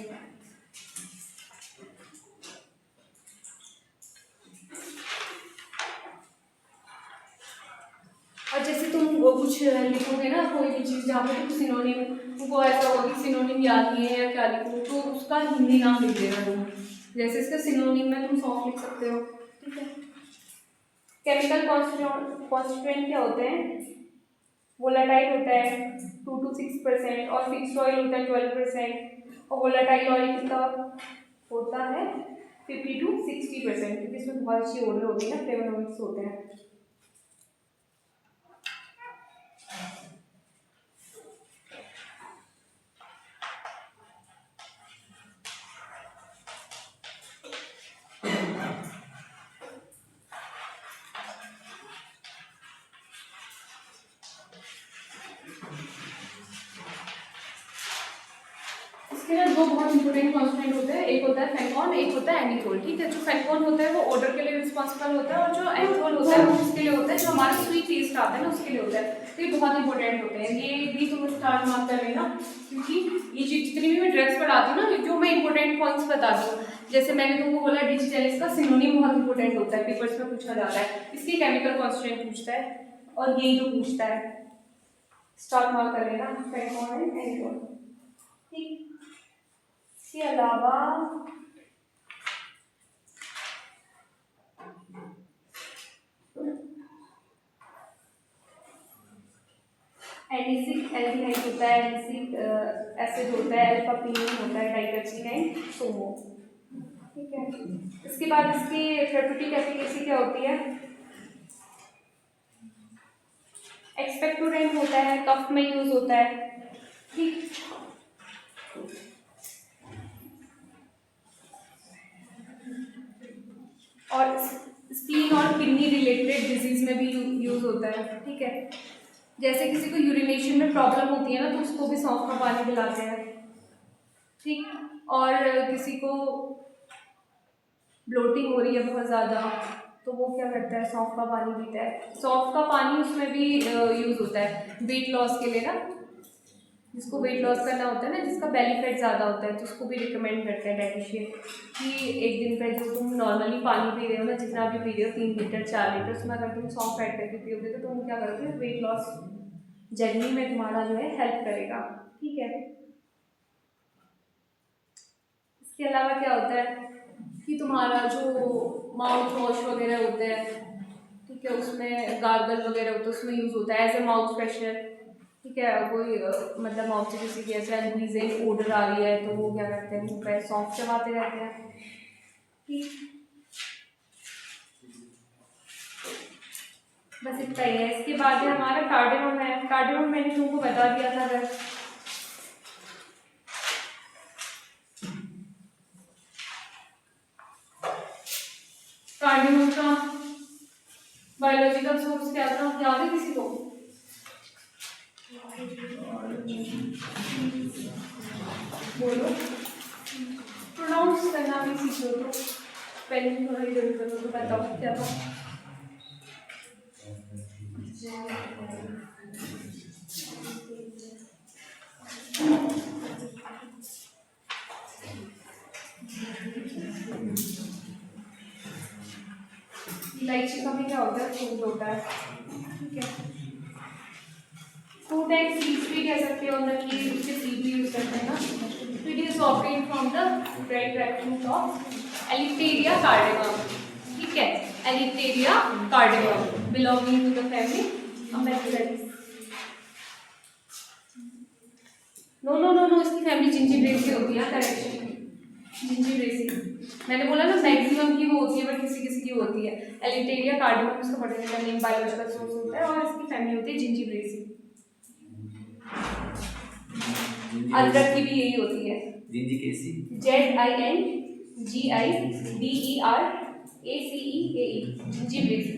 और जैसे तुम वो कुछ लिखोगे ना कोई भी चीज़ जहाँ पे तुम सिनोनिम, तुमको ऐसा होगा कि सिनोनिम याद नहीं है या क्या लिखो, तो उसका हिंदी नाम लिख देना तुम। जैसे इसका सिनोनिम में तुम सौंफ लिख सकते हो। ठीक है, केमिकल कॉन्स्टिट्यूएंट क्या होते हैं, वोलाटाइल होता है 2 to 6% और फिक्स्ड ऑयल होता है 12%, और वोलाटाइल ऑयल कितना होता है 50 to 60%, क्योंकि इसमें बहुत अच्छी ओडर होती है ना, फ्लेवोनोइड्स होते हैं। इसके ना दो बहुत इंपॉर्टेंट कॉन्स्टेंट होते हैं, एक होता है फेनॉल, एक होता है एनीथोल। ठीक है, जो फेनॉल होता है वो ओडर के लिए रिस्पॉन्सिबल होता है और जो एनीथोल होता है वो उसके लिए होता है, जो हमारा स्वीट टेस्ट आता है ना उसके लिए होता है। तो ये बहुत इंपॉर्टेंट होते हैं, ये भी तुम स्टार्ट मार्क कर लेना, क्योंकि ये जितनी भी मैं ड्रग्स पढ़ाती हूँ ना, जो मैं इंपॉर्टेंट पॉइंट्स बताती हूँ, जैसे मैंने तुमको बोला डिजिटल, इसका सिनोनिम बहुत इंपॉर्टेंट होता है, पेपर्स में पूछा जाता है, इसकी केमिकल कॉन्स्टेंट पूछता है और यही जो पूछता है, स्टार्ट मार्क कर लेना फेनॉल एंड एनीथोल। ठीक, इसके अलावा एडिसिक एल्डिहाइड होता है, एडिसिक एसिड होता है, अल्फा पीनिन होता है, डाइकर्सिनाइन सोमो। ठीक है, इसके बाद इसकी थेरेप्यूटिक एफिकेसी क्या होती है, एक्सपेक्टोरेंट होता है, कफ में यूज होता है। ठीक, और स्प्लीन और किडनी रिलेटेड डिजीज में भी यूज होता है। ठीक है, जैसे किसी को यूरिनेशन में प्रॉब्लम होती है ना तो उसको भी सौंफ का पानी पिलाते हैं। ठीक, और किसी को ब्लोटिंग हो रही है बहुत ज़्यादा तो वो क्या करता है, सौंफ का पानी पीता है। सौंफ का पानी उसमें भी यूज़ होता है वेट लॉस के लिए ना, जिसको वेट लॉस करना होता है ना, जिसका बेली फैट ज़्यादा होता है, तो उसको भी रिकमेंड करते हैं डाइटिशियन कि एक दिन पे जो तुम नॉर्मली पानी पी रहे हो ना, जितना भी पी रहे हो 3 लीटर 4 लीटर, उसमें अगर तुम सौंफ ऐड करके पियोगे तो तुम क्या करोगे, वेट लॉस जर्नी में तुम्हारा जो है हेल्प करेगा। ठीक है, इसके अलावा क्या होता है कि तुम्हारा जो माउथ वॉश वगैरह होते हैं, ठीक है, उसमें गार्गल वगैरह होता है, उसमें यूज़ होता है एज ए माउथ फ्रेशनर, ठीक है। कोई मतलब माउथ से किसी की ऐसे अनप्लीजेंट ओडर आ रही है तो वो क्या करते हैं, मुँह पे सौंफ चबाते रहते हैं, ठीक। बस इतना ही है। इसके बाद है हमारा कार्डेमम है। कार्डेमम मैंने तुमको बता दिया था अगर कार्डेमम का बायोलॉजिकल सोर्स क्या था, याद है किसी को? बोलो, प्रोनाउंस करना भी सीख लो तो स्पेलिंग थोड़ा इधर उधर हो तो बताओ क्या था। इलायची का भी क्या होता है, फ्रूट होता है, ठीक है। फ्रूट एंड सीड्स भी कह सकते हो, मतलब कि उसके सीड भी यूज करते हैं ना। It is obtained from the dried fruit of Elettaria cardamomum, ठीक है। Elettaria cardamomum belonging to the family American. No, इसकी फैमिली जिंजीब्रेसी होती है, करेक्शन, जिंजीब्रेसी। मैंने बोला ना मैक्सिमम की वो होती है बट किसी की होती है। एलिप्टेरिया कार्डेमम इसका पर्टिकुलर नेम बायोलॉजिकल सोर्स होता है और इसकी फैमिली होती है जिंजीब्रेसी। अदरक की भी यही होती है, जिंजीकेसी, ZINGIDERACEAE, जिंजीब्रेसी।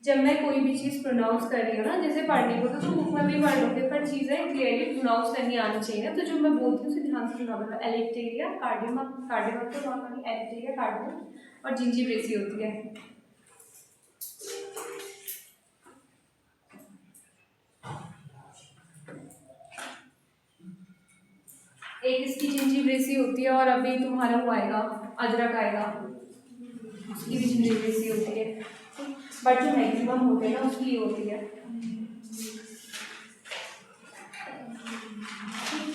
जब मैं कोई भी चीज़ प्रोनाउंस कर रही हूँ ना, जैसे पढ़ने को तो बुक में भी पढ़ लोगे, पर चीज़ें क्लियरली प्रोनाउंस करनी आनी चाहिए ना, तो जो मैं बोलती हूँ उसे ध्यान से सुना। मतलब एलिप्टेरिया कार्डेमम, कार्डेमम तो नॉर्मली एलिप्टेरिया कार्डेमम और जिंजीब्रेसी होती है। एक इसकी जिंजीब्रेसी होती है और अभी तुम्हारा वो आएगा अदरक आएगा, उसकी भी जिंजीब्रेसी होती है, बट जो मैक्सिमम होते हैं ना उसकी ये होती है।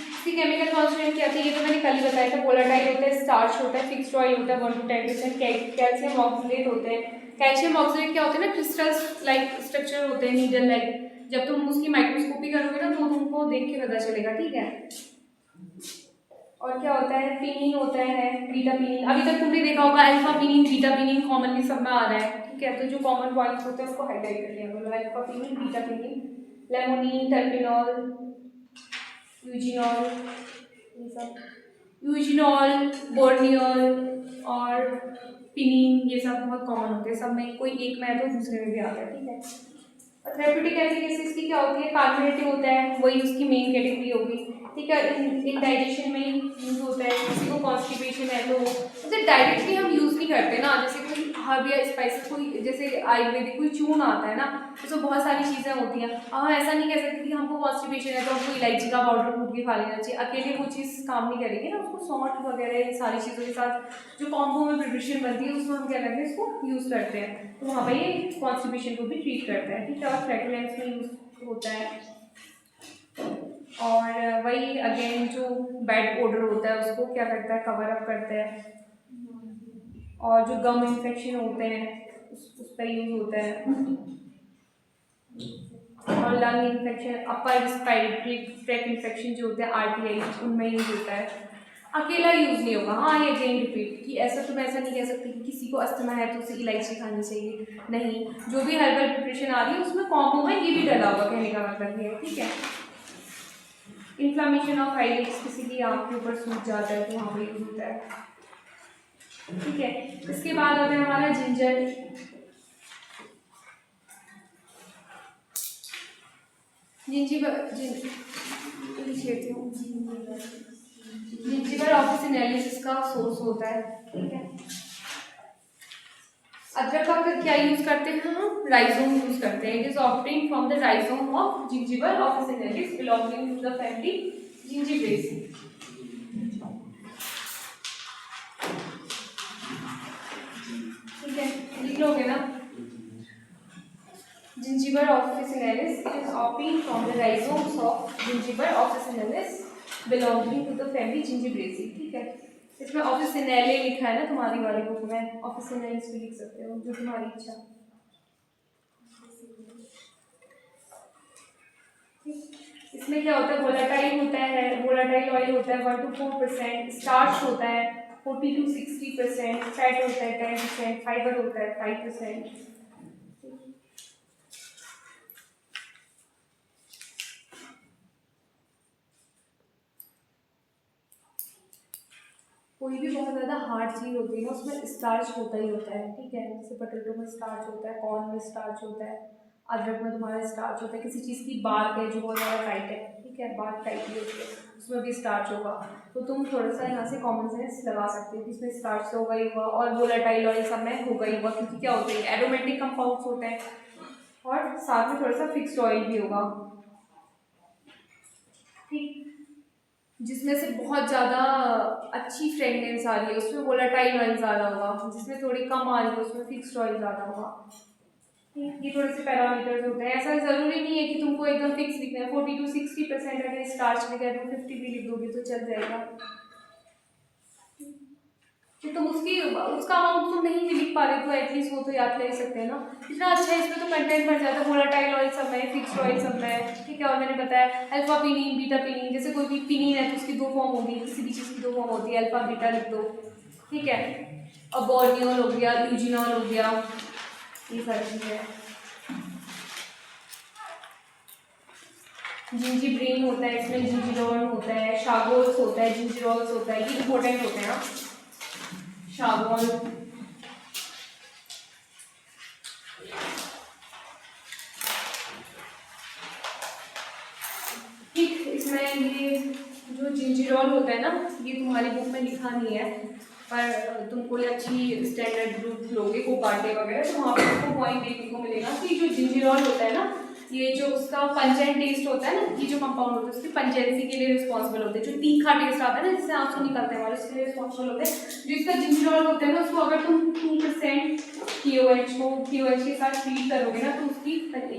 इसकी केमिकल कॉन्स्टिट्यूएंट क्या थी, ये तो मैंने कल ही बताया था। वोलेटाइल होता है, स्टार्च होता है, फिक्स्ड ऑयल होता है 1 to 10%, कैल्शियम ऑक्सलेट होते हैं। कैल्शियम ऑक्सलेट क्या होते हैं ना, क्रिस्टल्स लाइक स्ट्रक्चर होते हैं, नीडल लाइक। जब तुम उसकी माइक्रोस्कोपी करोगे ना तो तुमको देख के पता चलेगा, ठीक है। और क्या होता है, पिनिन होता है, बीटा पिनिन। अभी तक तुमने देखा होगा alpha pinene, beta Pinin commonly सब में आ रहा है, ठीक है। तो जो कॉमन पॉइंट्स होते हैं उनको हाईलाइट कर लिया करो, alpha pinene, beta pinene, limonene, terpineol, eugenol, ये सब, यूजिनॉल, बोर्नियोल और पिनिन, ये सब बहुत कॉमन होते हैं। सब में कोई एक में है तो दूसरे में भी आता है, ठीक है। थेरेप्यूटिक एफिकेसी की क्या होती है, कार्बोनेटिव होता है, वही उसकी मेन कैटेगरी होगी, ठीक है। इंडाइजेशन में यूज होता है, किसी को कॉन्स्टिपेशन है तो मतलब डायरेक्टली हम यूज़ नहीं करते ना। जैसे कोई हर्ब या स्पाइसेस, कोई जैसे आयुर्वेदिक कोई चूर्ण आता है ना, उसमें बहुत सारी चीज़ें होती हैं। अब हम ऐसा नहीं कह सकते कि हमको कॉन्स्टिपेशन है तो हमको इलायची का पाउडर कूट के खा लेना चाहिए, अकेले वो चीज़ काम नहीं करेगी ना। उसको सॉल्ट वगैरह ये सारी चीज़ों के साथ जो कॉम्बो में प्रिपरेशन बनती है उसमें हम क्या करते हैं, इसको यूज़ करते हैं, तो वहाँ पर ये कॉन्स्टिपेशन को भी ट्रीट करता है, ठीक है। और फ्रेगरेंस में यूज होता है। और वही अगेन जो बैड ओडर होता है उसको क्या करता है, कवर अप करता है। और जो गम इन्फेक्शन होते हैं उस पर यूज होता है। और lung infection, upper respiratory tract infection जो होते हैं RTI, उनमें यूज होता है। अकेला यूज नहीं होगा। हाँ, ये अगेन रिपीट कि ऐसा तुम ऐसा नहीं कह सकते कि किसी को अस्थमा है तो उसे इलायची खानी चाहिए, नहीं। जो भी हर्बल प्रिपरेशन आ रही है उसमें कॉम्बो में ये भी डला हुआ, कहने का मतलब ये है, ठीक है। इन्फ्लामेशन ऑफ आईलिड्स, किसी की आँख के ऊपर सूज जाता है तो वहाँ पर यूज होता है, ठीक है। इसके बाद आता है हमारा जिंजर। जिंजिबर ऑफिसिनेलिस इसका सोर्स होता है, ठीक है। अदरक का क्या यूज करते हैं हम, राइजोम यूज करते हैं। It is obtained from the rhizome of Zingiber officinale belonging to the family Zingiberaceae. ठीक है, लिख लोगे ना। Gingiber officinalis, it is obtained from the rhizomes of Gingiber officinalis belonging to the family Zingiberaceae, ठीक है। इसमें ऑफिसिनेले लिखा है ना तुम्हारी वाली बुक में, ऑफिसिनेलिस भी लिख सकते हो, जो तुम्हारी इच्छा। इसमें क्या होता है, वोलाटाइल होता है, वोलाटाइल ऑयल होता है 1 to 4%, स्टार्च होता है 40 to 60%, फैट होता है 10%, फाइबर होता है 5%। कोई भी बहुत ज़्यादा हार्ड चीज़ होती है ना, उसमें स्टार्च होता ही होता है, ठीक है। जैसे पोटैटो में स्टार्च होता है, कॉर्न में स्टार्च होता है, अदरक में तुम्हारा स्टार्च होता है, किसी चीज़ की बार्क है जो बहुत ज़्यादा टाइट है, ठीक है, बार्क टाइट ही होती है, उसमें भी स्टार्च होगा। तो तुम थोड़ा सा यहाँ से कॉमन सेंस लगा सकते हो कि इसमें स्टार्च तो होगा ही होगा, और वोलेटाइल ऑयल सब में होगा ही होगा, क्योंकि क्या होते हैं, एरोमेटिक कंपाउंड्स होते हैं, और साथ में थोड़ा सा फिक्स्ड ऑयल भी होगा, ठीक, जिसमें से बहुत ज़्यादा अच्छी फ्रेगनेंस आ रही है उसमें वोलेटाइल ऑयल ज़्यादा होगा, जिसमें थोड़ी कम आ रही है उसमें फिक्स्ड ऑयल ज़्यादा होगा। ये थोड़े से पैरामीटर्स होते हैं, ऐसा ज़रूरी नहीं है कि तुमको एकदम फिक्स लिखना है। 40 to 60% अगर स्टार्च लिखा है तो 50 भी लिख दोगे तो चल जाएगा, कि तुम उसका अमाउंट तुम नहीं भी लिख पा रहे तो एटलीस्ट वो तो याद कर ही सकते हैं ना। इतना अच्छा है, इसमें तो कंटेंट बढ़ जाता है, वोलेटाइल ऑयल सब में, फिक्स्ड ऑयल सब में, ठीक है। और मैंने बताया अल्फा पिनीन बीटा पिनीन, जैसे कोई भी पिनीन है तो उसकी 2 फॉर्म होगी, किसी भी चीज़ की 2 फॉर्म होती है, अल्फा बीटा लिख दो, ठीक है। और बोर्नियोल हो गया, यूजिनॉल हो गया, ये सारी चीज़ें। जिंजीब्रेन होता है इसमें, जिंजिरोल होता है, शागोल्स होता है, जिंजिरोल्स होता है, ये इंपॉर्टेंट होते हैं। शागोल, ठीक, इसमें ये जो जिंजिरोल होता है ना, ये तुम्हारी बुक में लिखा नहीं है, पर तुम कोई अच्छी स्टैंडर्ड ग्रुप लोगे को बाटे वगैरह तो वहाँ पर आपको पॉइंट देखने को मिलेगा कि जो जिंजिरोल होता है ना, ये जो उसका पंजेंट टेस्ट होता है ना, ये जो कंपाउंड होता है उसकी पंजेंसी के लिए रिस्पॉन्सिबल होते हैं, जो तीखा टेस्ट आता है ना जिससे आंसू निकलते हैं वाले, उसके लिए रिस्पॉन्सिबल होते हैं। जो इसका जिंजिरोल होता है ना, उसको अगर तुम 2% KOH के साथ ट्रीट करोगे ना तो उसकी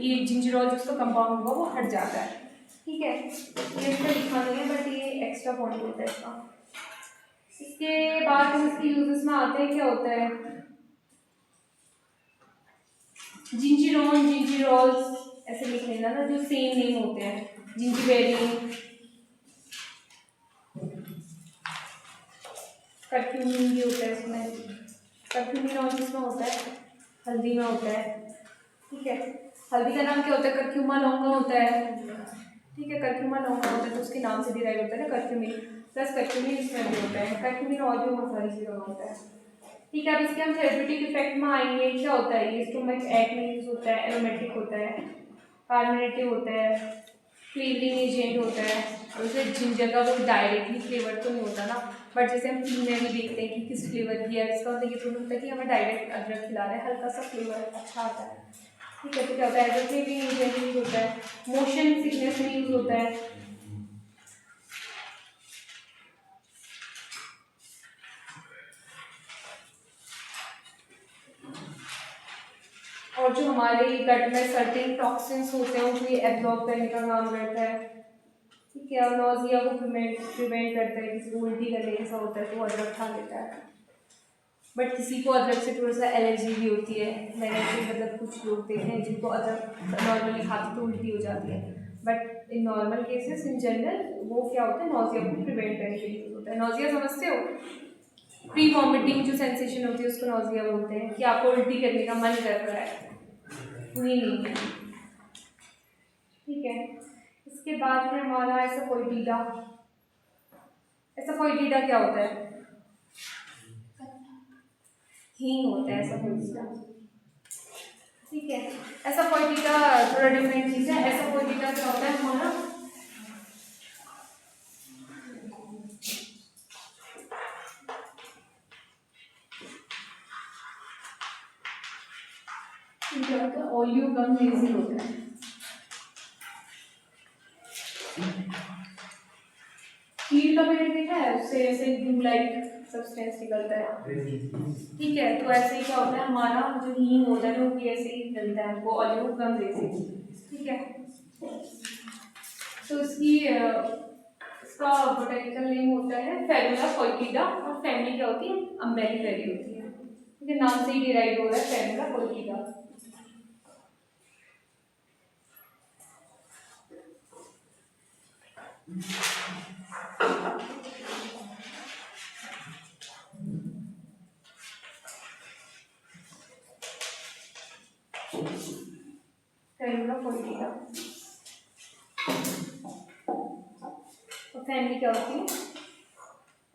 ये जिंजिरोल जो उसका कंपाउंड होगा वो हट जाता है, ठीक है। ये इसका लिखा नहीं है बट ये एक्स्ट्रा पॉइंट होता है इसका। इसके बाद हम इसके यूजेस में आते हैं, क्या होता है, जिंजिरोन, जिंजिरोल्स ऐसे लिख लेना ना, जो सेम नेम होते हैं, जिंजिबेरिन, कर्क्यूमिन भी होता है इसमें, कर्क्यूमिन और जिसमें होता है हल्दी में होता है, ठीक है। हल्दी का नाम क्या होता है, कर्क्यूमा लौंगा होता है, ठीक है, कर्क्यूमा लौंगा होता है तो उसके नाम से डिराइव होता है ना कर्क्यूमिन, प्लस कर्क्यूमिन इसमें भी होता है, कर्क्यूमिन और भी बहुत सारी चीज़ों में होता है, ठीक है। अब इसके हम थेरेप्यूटिक इफेक्ट में आएंगे, क्या होता है, ये स्टोमक एक्ट में यूज होता है, एरोमेटिक होता है, कार्बोनेटिव होता है, फ्लेवरिंग एजेंट होता है। और जैसे जिंजर का वो डायरेक्टली फ्लेवर तो नहीं होता ना, बट जैसे हम टी में भी देखते हैं कि किस फ्लेवर की है, इसका मतलब ये तो होता है कि हमें डायरेक्ट अदरक खिला रहे हैं, हल्का सा फ्लेवर अच्छा आता है, ठीक है। तो क्या होता है, as a flavouring agent use होता है, मोशन सिकनेस में यूज होता है, और जो हमारे गट में सर्टेन टॉक्सिन्स होते हैं उनको ये एब्जॉर्ब करने का काम करता है, ठीक है। और नॉजिया को प्रिवेंट करता है, किसी को उल्टी करने जैसा होता है तो वो अदरक खा लेता है, बट किसी को अदरक से थोड़ा सा एलर्जी भी होती है, मैंने ऐसे मतलब कुछ लोग देखे हैं जिनको अदरक नॉर्मली खाते तो उल्टी हो जाती है, but in normal cases in general वो क्या होता है, नॉजिया को प्रिवेंट करने के लिए होता है। नॉजिया समझते हो, प्री वॉमिटिंग जो सेंसेशन होती है उसको नॉजिया बोलते हैं, कि आपको उल्टी करने का मन कर रहा है, नहीं है, ठीक है। इसके बाद में हमारा एसोफोइटिडा, एसोफोइटिडा क्या होता है, हींग होता है एसोफोइटिडा, ठीक है। एसोफोइटिडा थोड़ा डिफरेंट चीज़ है। एसोफोइटिडा क्या होता है हमारा, ऑलियो गम लेजिन होता है, कीड़ का पेड़ देखा है, उससे ऐसे ग्लू लाइक सब्सटेंस निकलता है, ठीक है। तो ऐसे ही क्या होता है, हमारा जो हींग होता है वो भी ऐसे ही मिलता है हमको, ऑलियो गम लेजिन, ठीक है। तो इसकी इसका बोटेनिकल नेम होता है फेरुला कोइटिडा और फैमिली क्या होती है, अम्बेलिफेरी होती है। ठीक है, नाम से ही डिराइव हो रहा है फेरुला कोइटिडा। फेरुला कोइटिडा और फैमिली क्या होती है,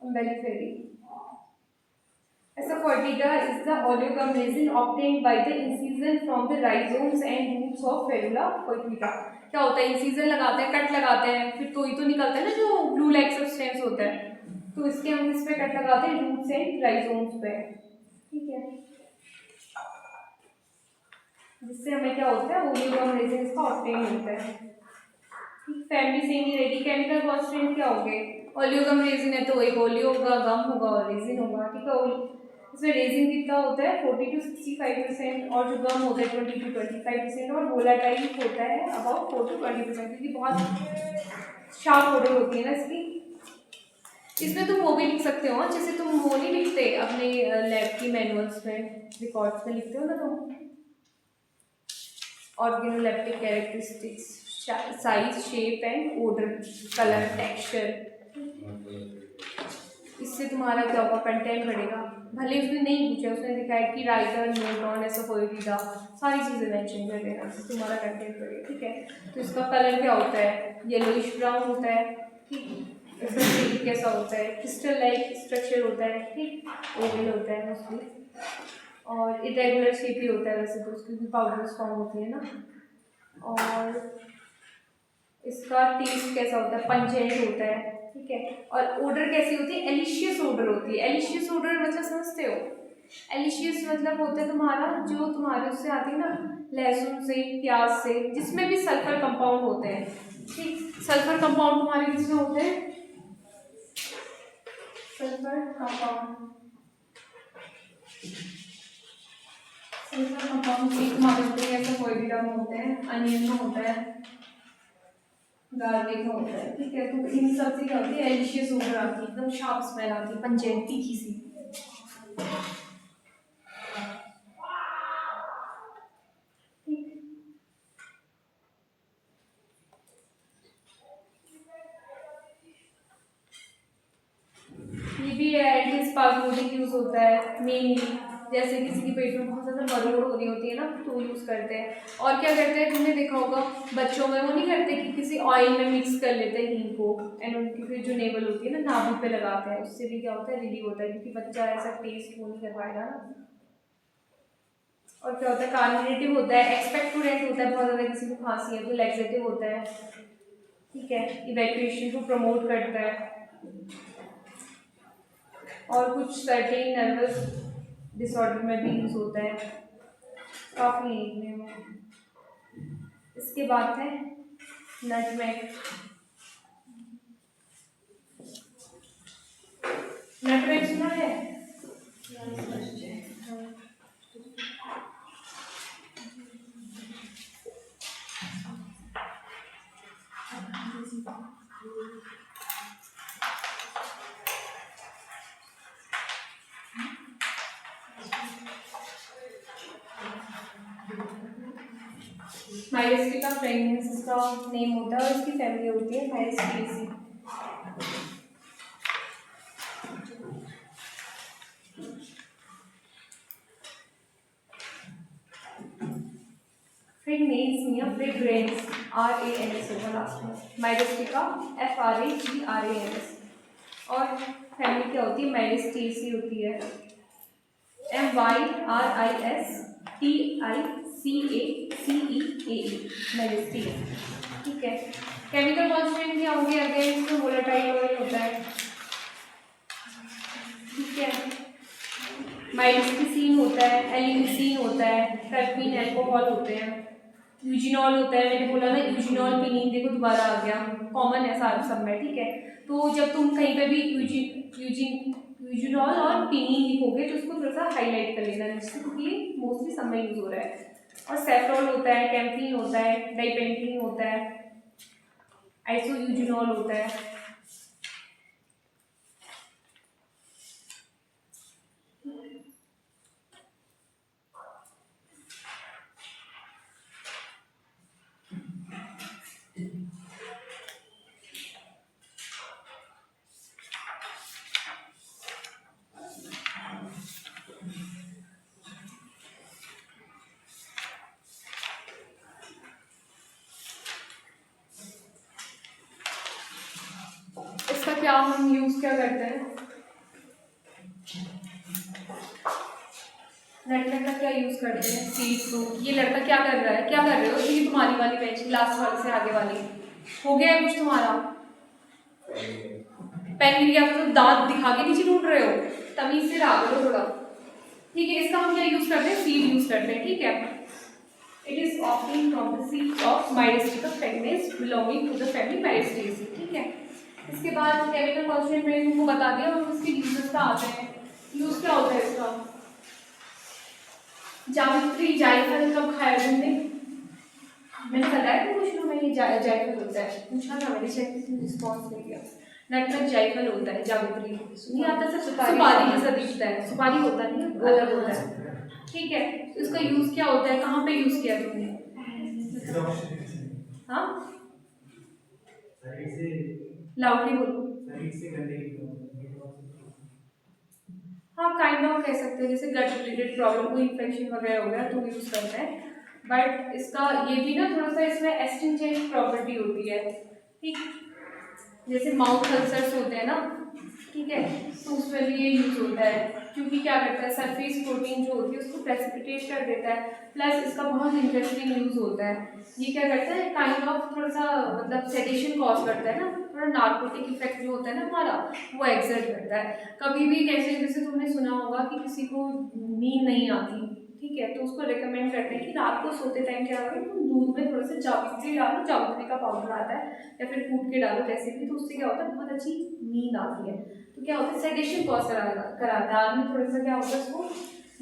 Umbelliferae. Asafoetida is the oleogum resin obtained by the incision from the rhizomes and roots of Ferula foetida. क्या होता है, इंसिजन लगाते हैं, कट लगाते हैं, फिर तो निकलता है ना जो ब्लू लाइक सब्सटेंस होता है, तो इसके हम इस पे कट लगाते हैं रूट्स एंड राइजोम्स पे। ठीक है, जिससे हमें क्या होता है, ओलियोगम रेजिन इसका ऑब्टेन होता है। फैमिली सेम ही रहेगी। केमिकल कॉन्स्टेंट क्या होंगे, ओलियोगम रेजिन है तो एक ओलियो होगा, गम होगा और रेजिन होगा। ठीक है, इसमें रेजिन कितना होता है 40 to 65% और जो गम होता है 20 to 25% और वोलाटाइल होता है अबाउट 4 to 20%, क्योंकि बहुत शार्प ऑर्डर होती है ना इसकी। इसमें तुम वो भी लिख सकते हो, जैसे तुम वो नहीं लिखते अपने लैब की मैनुअल्स में, रिकॉर्ड्स में लिखते हो ना तुम, organoleptic characteristics, size, shape and odour, colour, texture. इससे तुम्हारा क्या होगा, कंटेंट बढ़ेगा। भले उसने नहीं पूछा, उसने दिखाया कि राइटर, नोटॉन, ऐसा कोई भी था, सारी चीज़ें मेंशन कर देना, इससे तुम्हारा कंटेंट बढ़ेगा। ठीक है, तो इसका कलर क्या होता है, येलोइश ब्राउन होता है। ठीक, इसका शेप कैसा होता है, क्रिस्टल लाइक स्ट्रक्चर होता है। ठीक, ओवल होता है मोस्टली और इरेगुलर शेप ही होता है वैसे तो, उसकी भी पाउडर्स फॉर्म होती है ना। और इसका टेस्ट कैसा होता है, पंजेंट होता है। ठीक है, और ओडर कैसी होती है, एलिशियस ओडर होती है। एलिशियस ओडर मतलब समझते हो, एलिशियस मतलब होता है तुम्हारा जो तुम्हारे उससे आती है ना, लहसुन से, प्याज से, जिसमें भी सल्फर कंपाउंड होते हैं। ठीक, सल्फर कंपाउंड तुम्हारे किसमें होते हैं, सल्फर कंपाउंड, सल्फर कंपाउंड तुम्हारे होते हैं, ऐसा कोई भी में होते हैं, अनियन में होता है, गार्लिक में होता है। ठीक है, तो इन सब से क्या होती है, एलिशियस ओडर आती है, एकदम शार्प स्मेल आती है, पंजेंट, तीखी सी। ये भी एंटीस्पाज्मोडिक यूज होता है मेनली, जैसे किसी के पेट में बहुत ज़्यादा मरोड़ हो रही होती है ना, तो यूज़ करते हैं। और क्या करते हैं, तुमने देखा होगा बच्चों में वो नहीं करते कि किसी ऑयल में मिक्स कर लेते हैं हींग को, एंड उनकी फिर जो नेवल होती है ना, नाभि पे लगाते हैं, उससे भी क्या होता है, रिलीव होता है, क्योंकि बच्चा ऐसा टेस्ट वो नहीं कर पाएगा ना। और क्या होता है, कार्बोनेटिव होता है, एक्सपेक्टोरेंट होता है, बहुत ज़्यादा किसी को खांसी है तो लैक्सेटिव होता है। ठीक है, इवैक्यूएशन को प्रमोट करता है। और कुछ सर्टेन नर्वस डिसऑर्डर में भी यूज होता है, काफ़ी में वो। इसके बाद है नटमेग। नटमेग सुना है, माइरिस्टिका फ्रेगनेंस इसका नेम होता है और इसकी फैमिली होती है माइरिस्टिकेसी। फ्रेगनेंसिया फ्रेग्रेंस RANS होगा लास्ट में, माइरिस्टिका FRAGRANS। और फैमिली क्या होती है, माइरिस्टिकेसी होती है, MYRISTICACEAE, माइरिस्टिका। ठीक है, केमिकल कॉन्स्टेंट क्या होंगे, अगेन इसमें वोलेटाइल ऑयल होता है। ठीक है, माइरिस्टिसिन होता है, एलिमिसिन होता है, टर्पीन एल्कोहल होते हैं, यूजिनॉल होता है, मैंने बोला ना यूजिनॉल पिनीन, देखो दोबारा आ गया, कॉमन है सारे सब में। ठीक है, तो जब तुम कहीं पे भी यूजिनॉल और पिनीन लिखोगे तो उसको थोड़ा सा हाईलाइट कर लेना, जिससे क्योंकि ये मोस्टली सब में यूज हो रहा है। और सेफ्रॉल होता है, कैम्फिन होता है, डाइपेंटिन होता है, आइसोयूजिनॉल होता है। लड़का क्या हम यूज क्या करते हैं, लड़का का क्या यूज करते हैं, सीड फ्रूट। ये लड़का क्या कर रहा है, क्या कर रहे हो, ये तुम्हारी वाली बेंच लास्ट वाले से आगे वाली हो गया है कुछ तुम्हारा, पेन गिर गया तो दांत दिखा के नीचे ढूंढ रहे हो, तमीज से रहा करो थोड़ा, ठीक है। इसका हम क्या यूज करते हैं, सीड यूज करते हैं, ठीक है। It is obtain from the seed of Myristica fragrans belonging to the family Myristicaceae, ठीक है। इसके बाद केमिकल कॉन्स्टिट्यूएंट मैंने तुमको बता दिया और उसके यूजेस का आते हैं। यूज क्या होता है इसका, जावित्री जायफल कब खाया तुमने, मैंने बताया था शुरू में ये जायफल होता है, पूछा था मैंने, शायद किसी ने रिस्पॉन्स नहीं दिया। नटखट जायफल होता है, जावित्री नहीं आता सर, सुपारी जैसा दिखता है, सुपारी होता नहीं है, अलग होता है, ठीक है। तो इसका यूज क्या होता है, कहाँ पे यूज किया तुमने, हाँ लाउडली बोलो, हाँ काइंड ऑफ कह सकते हैं, जैसे गट रिलेटेड प्रॉब्लम, कोई इन्फेक्शन वगैरह हो गया तो यूज करते हैं। बट इसका ये भी ना थोड़ा सा इसमें एस्टिंजेंट प्रॉपर्टी होती है, ठीक, जैसे माउथ अल्सर्स होते हैं ना, ठीक है, तो उसमें भी ये यूज होता है, क्योंकि क्या करता है सरफेस प्रोटीन जो होती है उसको प्रेसिपिटेट कर देता है। प्लस इसका बहुत इंटरेस्टिंग यूज होता है, ये क्या करता है काइंड ऑफ थोड़ा सा मतलब सेडेशन कॉज करता है ना, थोड़ा नार्कोटिक इफेक्ट जो होता है ना हमारा वो एक्सर्ट करता है। कभी भी कैसे जैसे तुमने सुना होगा कि किसी को नींद नहीं आती, ठीक है, तो उसको रिकमेंड करते हैं कि रात को सोते टाइम क्या करो, तुम दूध में थोड़ा सा जावित्री डालो, जावित्री का पाउडर आता है या फिर कूट के डालो कैसे भी, तो उससे क्या होता है बहुत अच्छी नींद आती है। तो क्या होता है सेडेशन कॉज कराता है, आदमी थोड़ा सा क्या होता है उसको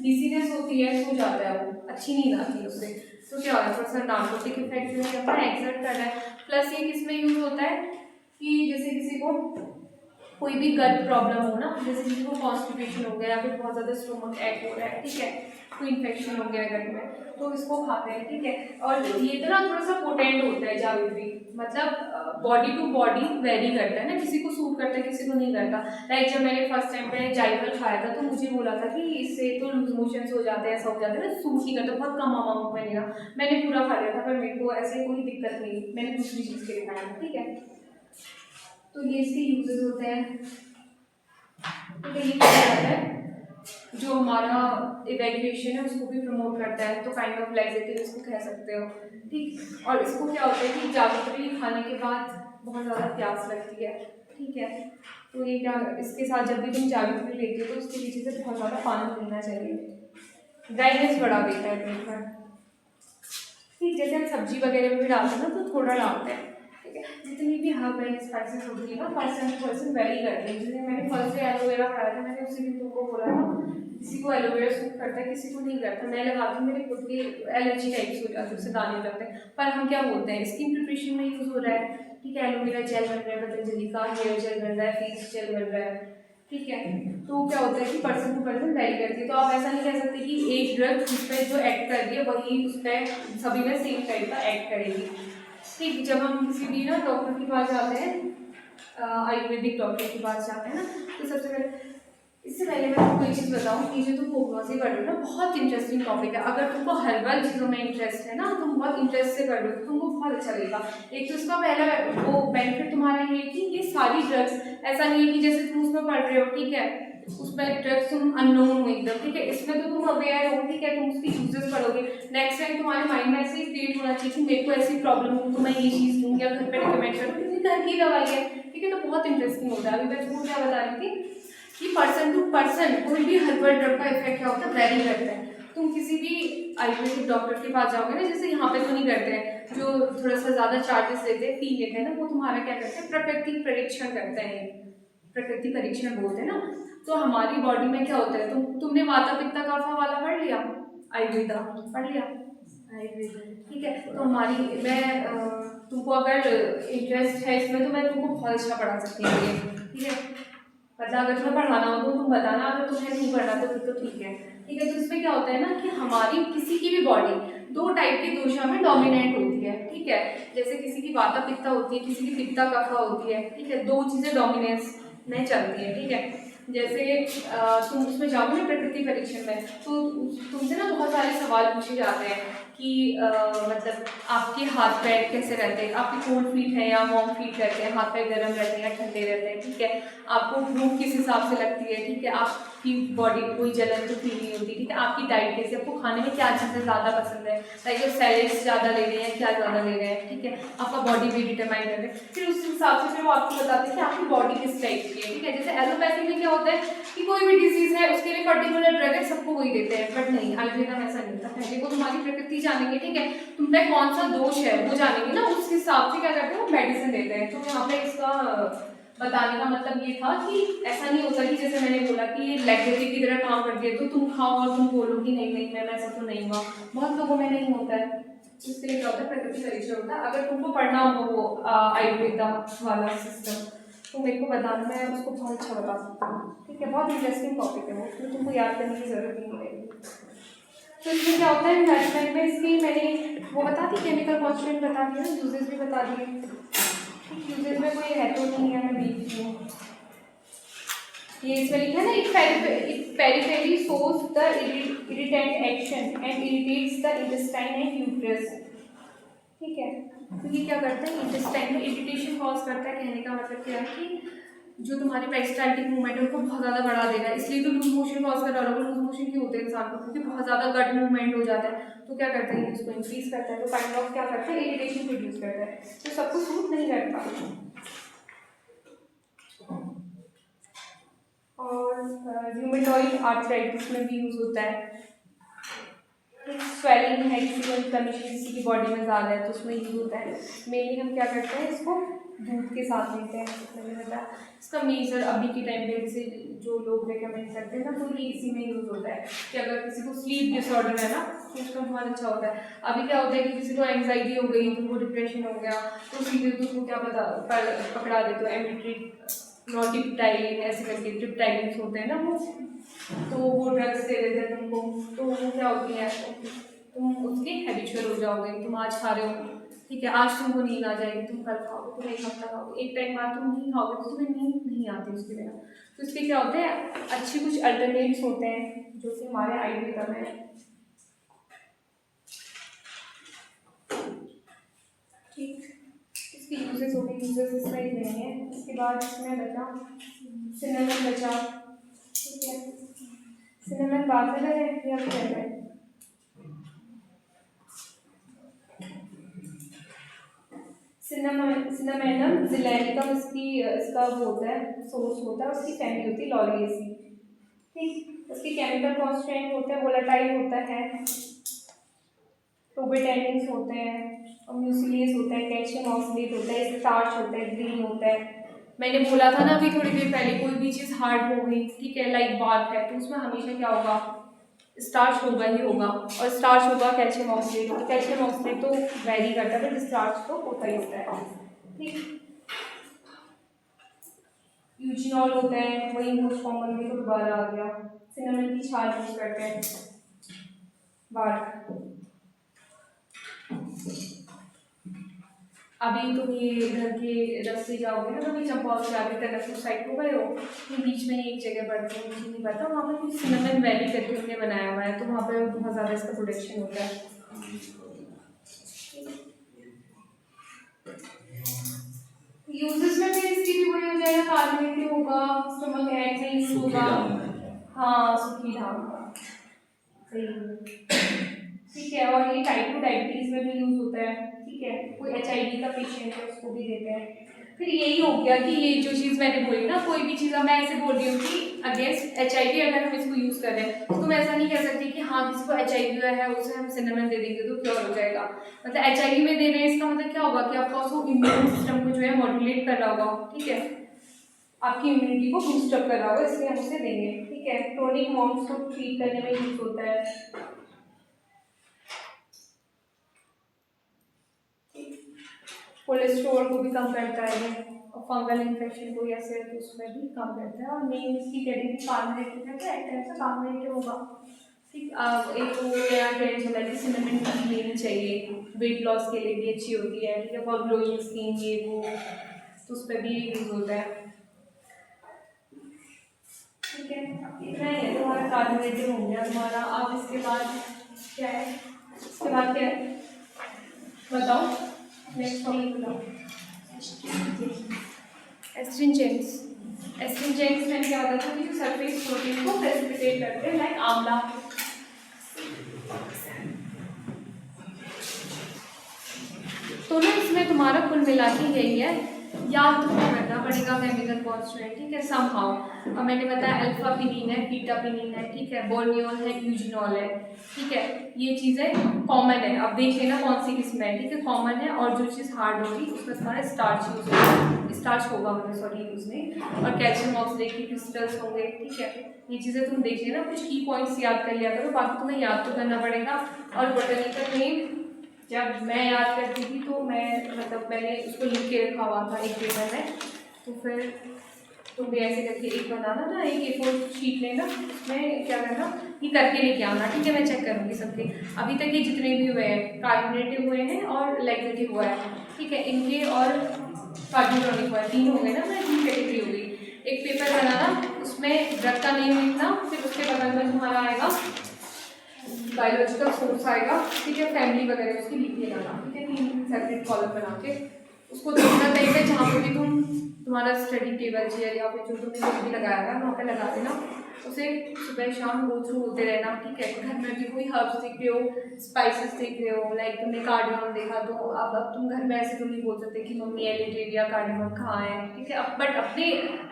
डिजीनेस होती है, सो जाता है, वो अच्छी नींद आती है उससे। तो क्या होता है थोड़ा सा नार्कोटिक इफेक्ट जो है अपना एक्सर्ट कर रहा है। प्लस ये किस में यूज होता है कि जैसे किसी को कोई भी गट प्रॉब्लम हो ना, जैसे किसी को कॉन्स्टिपेशन हो गया या फिर बहुत ज़्यादा स्टोमक ऐक हो रहा है, ठीक है, कोई इन्फेक्शन हो गया गट में, तो इसको खाते हैं, ठीक है। और ये तो ना थोड़ा सा पोटेंट होता है जावित्री, मतलब बॉडी टू बॉडी वेरी करता है ना, किसी को सूट करता है किसी को नहीं करता। लाइक जब मैंने फर्स्ट टाइम पे जायफल खाया था तो मुझे बोला था कि इससे तो लूज मोशंस हो जाते हैं, ऐसा हो जाता है ना, सूट नहीं करता, बहुत कम अमाउंट में लिया, मैंने पूरा खा लिया था पर मेरे को ऐसे कोई दिक्कत नहीं, मैंने दूसरी चीज़ के लिए खाया था, ठीक है। तो ये इसके यूजेस होते हैं, तो ये क्या करता है जो हमारा इवैल्यूएशन है उसको भी प्रमोट करता है, तो काइंड ऑफ लैक्सेटिव इसको कह सकते हो, ठीक। और इसको क्या होता है कि जावित्री खाने के बाद बहुत ज़्यादा प्यास लगती है, ठीक है, तो ये क्या इसके साथ जब भी तुम जावित्री लेते हो तो उसके पीछे से बहुत ज़्यादा पानी पीना चाहिए, ड्राइनेस बढ़ा देता है पेट में, ठीक। जैसे हम सब्जी वगैरह में भी डालते हैं ना तो थोड़ा डालते हैं, ठीक है। जितनी भी हर्ब एंड स्पाइसेस होती है ना पर्सन टू पर्सन वेरी करती है, जैसे मैंने फर्स्ट डे एलोवेरा खाया था, मैंने उसी दिन तुमको बोला था किसी को एलोवेरा सूट करता है किसी को नहीं करता, मैं लगाती हूँ मेरे खुद की एलर्जी टाइप्स हो जाती है, उससे दाने हो जाते हैं। पर हम क्या बोलते हैं स्किन प्रिपरेशन में यूज़ हो रहा है, ठीक है, एलोवेरा जेल बन रहा है, पतंजलि का हेयर जेल बन रहा है, फेस जेल बन रहा है, ठीक है। तो क्या होता है कि पर्सन टू पर्सन वेरी करती है, तो आप ऐसा नहीं कह सकते कि एक ड्रग उस पर जो एक्ट कर रही है वही उस पर सभी में सेम टाइप का एक्ट करेगी, ठीक। जब हम किसी भी ना डॉक्टर के पास जाते हैं, आयुर्वेदिक डॉक्टर के पास जाते हैं ना, तो सबसे पहले इससे पहले मैं तुमको एक चीज़ बताऊँ कि जो तुम प्रोग्नोसी कर रहे हो ना बहुत इंटरेस्टिंग टॉपिक है, अगर तुमको हर्बल चीज़ों में इंटरेस्ट है ना तुम बहुत इंटरेस्ट से कर रहे हो तो तुमको बहुत अच्छा लगेगा। एक तो इसका पहला वो बेनिफिट तुम्हारा ये है कि ये सारी ड्रग्स ऐसा नहीं है कि जैसे तुम उसमें पढ़ रहे हो, ठीक है, उसमें ड्रग्स तुम अननोन हो एकदम, ठीक है, इसमें तो तुम अवेयर हो, ठीक है, तुम उसकी यूजेस पढ़ोगे, नेक्स्ट टाइम तुम्हारे माइंड में ऐसे ही क्रिएट होना चाहिए कि मेरे को ऐसी प्रॉब्लम हो तो मैं ये चीज़ दूँ या घर पर रिकमेंड करूँ, क्योंकि घर की दवाई है, ठीक है, तो बहुत इंटरेस्टिंग होता है। अभी मैं तुमको क्या बता रही थी कि पर्सन टू पर्सन कोई भी हर्बल ड्रग का इफेक्ट क्या होता है वेरी करता है। तुम किसी भी आयुर्वेदिक डॉक्टर के पास जाओगे ना, जैसे यहाँ पे तो नहीं करते हैं, जो थोड़ा सा ज़्यादा चार्जेस लेते हैं फी लेते हैं ना, वो तुम्हारा क्या करते हैं प्राकृतिक परीक्षण करते हैं, प्रकृति परीक्षण बोलते हैं ना। तो हमारी बॉडी में क्या होता है, तुमने वाता पित्ता कफा वाला पढ़ लिया, आयुर्वेदा पढ़ लिया, आयुर्वेदा, ठीक है। तो हमारी मैं तुमको अगर इंटरेस्ट है इसमें तो मैं तुमको बहुत अच्छा पढ़ा सकती हूँ, ठीक है, मतलब अगर तुम्हें पढ़ाना हो तो तुम बताना, अगर तुम्हें नहीं पढ़ना तो फिर तो ठीक है, ठीक है। तो इसमें क्या होता है ना कि हमारी किसी की भी बॉडी दो टाइप की दोषा में डोमिनेंट होती है, ठीक है, जैसे किसी की वाता पित्ता होती है, किसी की पित्ता कफा होती है, ठीक है, दो चीज़ें डोमिनेंस में चलती है, ठीक है। जैसे तुम उसमें जाओगे ना प्रकृति परीक्षण में तो तुमसे ना बहुत सारे सवाल पूछे जाते हैं कि मतलब आपके हाथ पैर कैसे रहते हैं, आपके कोल्ड फीट है या वार्म फीट रहते हैं, हाथ पैर गर्म रहते हैं या ठंडे रहते हैं, ठीक है, आपको भूख किस हिसाब से लगती है, ठीक है, आपकी बॉडी कोई जलन तो फील नहीं होती, ठीक है, आपकी डाइट कैसी, आपको खाने में क्या चीज़ें ज़्यादा पसंद है, लाइक सैलेड्स ज़्यादा ले रहे हैं क्या ज़्यादा ले रहे हैं, ठीक है, आपका बॉडी भी डिटरमाइन करते हैं, फिर उस हिसाब से फिर वो आपको बताते हैं कि आपकी बॉडी किस टाइप की है, ठीक है। जैसे एलोपैथी में क्या होता है कि कोई भी डिजीज है उसके लिए पर्टिकुलर ड्रग है, सबको वही देते हैं, बट नहीं आयुर्वेदा में ऐसा नहीं होता। पहले वो तुम्हारी प्रकृति जानेंगे, ठीक है, तुम में कौन सा दोष है वो जानेंगे ना, उस हिसाब से क्या करते हैं वो मेडिसिन देते हैं। तो यहाँ पे इसका बताने का मतलब ये था कि ऐसा नहीं होता कि जैसे मैंने बोला कि ये लैक्टेटिव की तरह काम करती है तो तुम खाओ और तुम बोलो कि नहीं नहीं मैम ऐसा तो नहीं हुआ, बहुत लोगों में नहीं होता है। इसके लिए क्या होता है प्रकृति परीक्षा होता है। अगर तुमको पढ़ना होगा वो आयुर्वेदा वाला सिस्टम तो मेरे को बताना, मैं उसको बहुत अच्छा बता सकती हूँ, ठीक है, बहुत इंटरेस्टिंग टॉपिक है वो, उसमें तुमको याद करने की जरूरत नहीं पड़ेगी। तो इसमें क्या होता है इन्वेस्टमेंट में, इसकी मैंने वो बता दी, केमिकल कॉन्स्टेंट बता दिया, यूजेस भी बता दिए, यूजेस में कोई है तो नहीं है, मैं देख रही हूँ ये इसमें लिखा है ना, it peripherally source the irritant action and irritates the intestine and uterus, ठीक है। तो ये क्या करता है इंटेस्टाइन में इरिटेशन कॉज करता है, कहने का मतलब क्या है कि जो तुम्हारी पेरिस्टाल्टिक मूवमेंट है उसको बहुत ज़्यादा बढ़ा देगा, इसलिए तो लूज मोशन कॉज कर रहा होगा। लूज मोशन क्यों होते हैं इंसान को, क्योंकि बहुत ज़्यादा गट मूवमेंट हो जाता है, तो क्या करता है उसको इंक्रीज करता है, तो काइंड ऑफ क्या करता है इरिटेशन प्रोड्यूस करता है, तो सबको सूट नहीं करता। और रूमेटॉइड आर्थराइटिस में भी यूज होता है, स्वेलिंग है किसी को, इन्फ्लेमेशन किसी की बॉडी में ज़्यादा है तो उसमें यूज होता है। मेनली हम क्या करते हैं इसको दूध के साथ लेते हैं, मैंने बताया। इसका मेजर अभी के टाइम पे जैसे जो लोग रेकमेंड करते हैं ना तो ये इसी में यूज होता है कि अगर किसी को स्लीप डिसऑर्डर है ना तो उसका बहुत अच्छा होता है। अभी क्या होता है कि किसी को एंग्जाइटी हो गई, तुमको डिप्रेशन हो गया तो सीधे तुमको क्या पकड़ा देते हो एमिट्रिक नॉटिप्टाइलिन ऐसे करके ट्रिप्टाइलिन होते हैं ना वो, तो वो ड्रग्स दे देते हैं तुमको, तो वो क्या होती है तुम उसके हैबिचुअल हो जाओगे। तुम आज खा रहे हो, ठीक है, आज तुमको नींद आ जाएगी, तुम कल खाओगे, तुम एक हफ्ता खाओगे, एक टाइम बाद तुम नहीं खाओगे तो तुम्हें नींद नहीं आती उसके बिना। तो इसके क्या होते हैं अच्छे कुछ अल्टरनेट्स होते हैं जो कि हमारे आयुर्वेदा में, ठीक। इसके यूजेस हो गए, यूजेस इसमें नहीं है। इसके बाद इसमें बचा सिनेमन बचा, ठीक है, सिनेमन बाद में है या फिर है सिनेमेनम ज़िलैनिकम, इसका वो होता है सोर्स होता है, उसकी फैमिली होती है लॉरिएसी, ठीक। उसके केमिकल कॉन्स्टेंट होते हैं, वोलेटाइल होता है, प्रोबेटेनिन्स होते हैं और म्यूसिलियस होता है, कैल्शियम ऑक्सलेट होता है, स्टार्च होता है, ग्रीन होता है। मैंने बोला था ना अभी थोड़ी देर पहले कोई भी चीज़ हार्ड हो गई, ठीक है, लाइक बात है तो उसमें हमेशा क्या होगा स्टार्च होगा ही होगा, और स्टार्च होगा कैल्शियम ऑक्सलेट, तो कैल्शियम ऑक्सलेट तो वेरी करता है बट स्टार्च तो होता ही होता है, ठीक। यूजिनॉल होता है, वही मोस्ट कॉमन में तो दोबारा आ गया। सिनेमन की छाल यूज करते हैं बार। अभी तुम ये इधर के रास्ते जाओगे ना कभी चंपाल से आगे टनकपुर साइड को गए हो तो बीच में एक जगह पड़ती है, मुझे नहीं पता, वहाँ पे कुछ सिनेमन वैली करके उन्होंने बनाया हुआ है, तो वहाँ पे बहुत ज़्यादा इसका प्रोडक्शन होता है। यूजेस में फिर इसकी भी वही हो जाएगा, कार्बोनेटिव होगा, स्टमक एक्ने होगा, हाँ सूखी धाम का सही, ठीक है। और ये टाइप 2 डायबिटीज में भी यूज होता है, ठीक है, कोई HIV का पेशेंट है उसको भी देते हैं। फिर यही हो गया कि ये जो चीज़ मैंने बोली ना, कोई भी चीज़ अब मैं ऐसे बोल रही हूँ कि अगेंस्ट HIV अगर हम इसको यूज़ कर रहे हैं तो तुम ऐसा नहीं कह सकती कि हाँ किसी को HIV हुआ है उसे हम सिनेमन दे देंगे तो क्योर हो जाएगा। मतलब HIV में दे रहे हैं इसका मतलब क्या होगा कि आपका उसको इम्यून सिस्टम को जो है मॉड्यूलेट कर रहा होगा, ठीक है, आपकी इम्यूनिटी को बूस्ट अप कर रहा होगा, इसलिए हम उसे देंगे, ठीक है। क्रोनिक मॉन्स को ट्रीट करने में यूज होता है, कोलेस्ट्रॉल को भी कम करता है और फंगल इन्फेक्शन को ऐसे तो उसमें भी कम करता है। और मेन इसकी कैटेगरी कार्बोनेटिव है, क्या एक टाइप से कार्बोनेटिव होगा, ठीक। एक वो नया ट्रेंड चला है कि सिनेमन टी लेनी चाहिए, वेट लॉस के लिए भी अच्छी होती है, ठीक है, फॉर ग्लोइंग स्किन ये वो, तो उस पर भी यूज होता है, ठीक है। इतना ही है तुम्हारा कार्बोनेटिव हो गया तुम्हारा। अब इसके बाद क्या है उसके बाद क्या है बताओ, नेक्स्ट टॉपिक बताओ। एस्ट्रिंजेंट्स। एस्ट्रिंजेंट्स में क्या होता था कि जो सरफेस प्रोटीन को प्रेसिपिटेट करते हैं, लाइक आंवला। तो ना इसमें तुम्हारा कुल मिला के यही है, याद तुमको करना पड़ेगा केमिकल कॉन्स्टिट्यूएंट, ठीक है, समहाउ। और मैंने बताया अल्फा पिनीन है, बीटा पिनीन है, ठीक है, बोर्नियोल है, यूजिनॉल है, ठीक है, ये चीज़ें कॉमन है। अब देख लेना कौन सी किस्म है, ठीक है, कॉमन है। और जो चीज़ हार्ड होगी उसमें तुम्हारा स्टार्च यूज होगा, स्टार्च होगा मतलब, सॉरी यूज नहीं। और कैल्शियम ऑक्सलेट के क्रिस्टल्स होंगे, ठीक है, ये चीज़ें तुम देख लेना, कुछ की पॉइंट्स याद कर लिया करो, बाकी तुम्हें याद तो करना पड़ेगा। और बोटैनिकल नेम जब मैं याद करती थी तो मैं मतलब मैंने उसको लिख के रखा हुआ था एक पेपर में, तो फिर तुम भी ऐसे करके एक बनाना ना, एक A4 शीट लेना, उसमें क्या करना, ये करके लेके आना, ठीक है, मैं चेक करूँगी सबके। अभी तक ये जितने भी हुए हैं, कार्बोनेटिव हुए हैं और लैक्टेटिव हुआ है, ठीक है, इनके और कार्बोटोनिक हुआ है, 3 हो गए ना, मैं 3 कैटेगरी हो गई। एक पेपर बनाना, उसमें ड्रग का नेम लिखना, फिर उसके बगल में तुम्हारा आएगा बायोलॉजिकल सोर्स आएगा, ठीक है, फैमिली वगैरह उसकी लिख के लाना, ठीक है, 3 सेपरेट कॉलम बना के उसको देखना चाहिए जहाँ पे भी तुम्हारा स्टडी टेबल चेयर या फिर जो तुमने कुछ भी लगाया है वहाँ पे लगा देना, उसे सुबह शाम गो थ्रू होते रहना, ठीक है। घर में भी कोई हर्ब्स देख रहे हो, स्पाइसेस देख रहे हो, लाइक तुमने कार्डेमम देखा तो अब तुम घर में ऐसे तो नहीं बोल सकते कि मम्मी एलिटेरिया कार्डेमम कहाँ है, ठीक है, बट अपने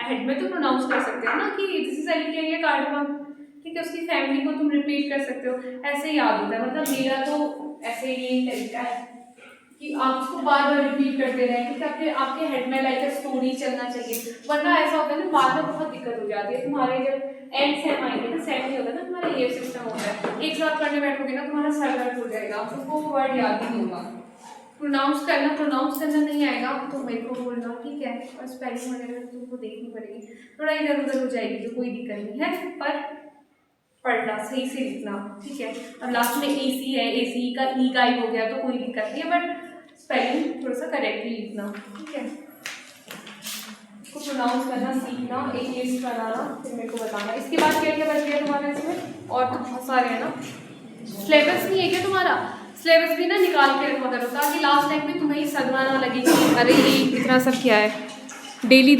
हेड में तो प्रोनाउंस कर सकते हो ना कि दिस इज एलिटेरिया कार्डेमम, ठीक है, उसकी फैमिली को तुम रिपीट कर सकते हो, ऐसे ही याद होता है। मतलब मेरा तो ऐसे ही तरीका है कि आप उसको बार बार रिपीट करते रहें, ठीक है, फिर आपके हेड में लाइक स्टोरी चलना चाहिए, वरना ऐसा होता है ना बाद में बहुत दिक्कत हो जाती है। तुम्हारे जब एंड सेम आएंगे ना, सेम नहीं होता ना, तुम्हारा ये सिस्टम होता है, एक साथ पढ़ने बैठोगे ना तुम्हारा सर दर्द हो जाएगा, तुमको वो वर्ड याद ही नहीं होगा। प्रोनाउंस करना नहीं आएगा तो मेरे को बोलना, ठीक है, और स्पेलिंग वगैरह तुमको देखनी पड़ेगी, थोड़ा इधर उधर हो जाएगी तो कोई दिक्कत नहीं है, पर पढ़ना सही से लिखना, ठीक है। और लास्ट में AC है, AC का ई गाइब हो गया तो कोई दिक्कत नहीं है, बट स्पेलिंग थोड़ा सा करेक्टली लिखना, ठीक है, इसको प्रोनाउंस करना सीखना, एक लिस्ट बनाना, फिर मेरे को बताना। इसके बाद क्या क्या बच गया तुम्हारा इसमें, और तो बहुत सारे हैं ना। सिलेबस नहीं है क्या तुम्हारा, सिलेबस भी ना निकाल के रखा करो ताकि लास्ट टाइम में तुम्हें सदमा ना लगे कि अरे ये इतना सब क्या है, डेली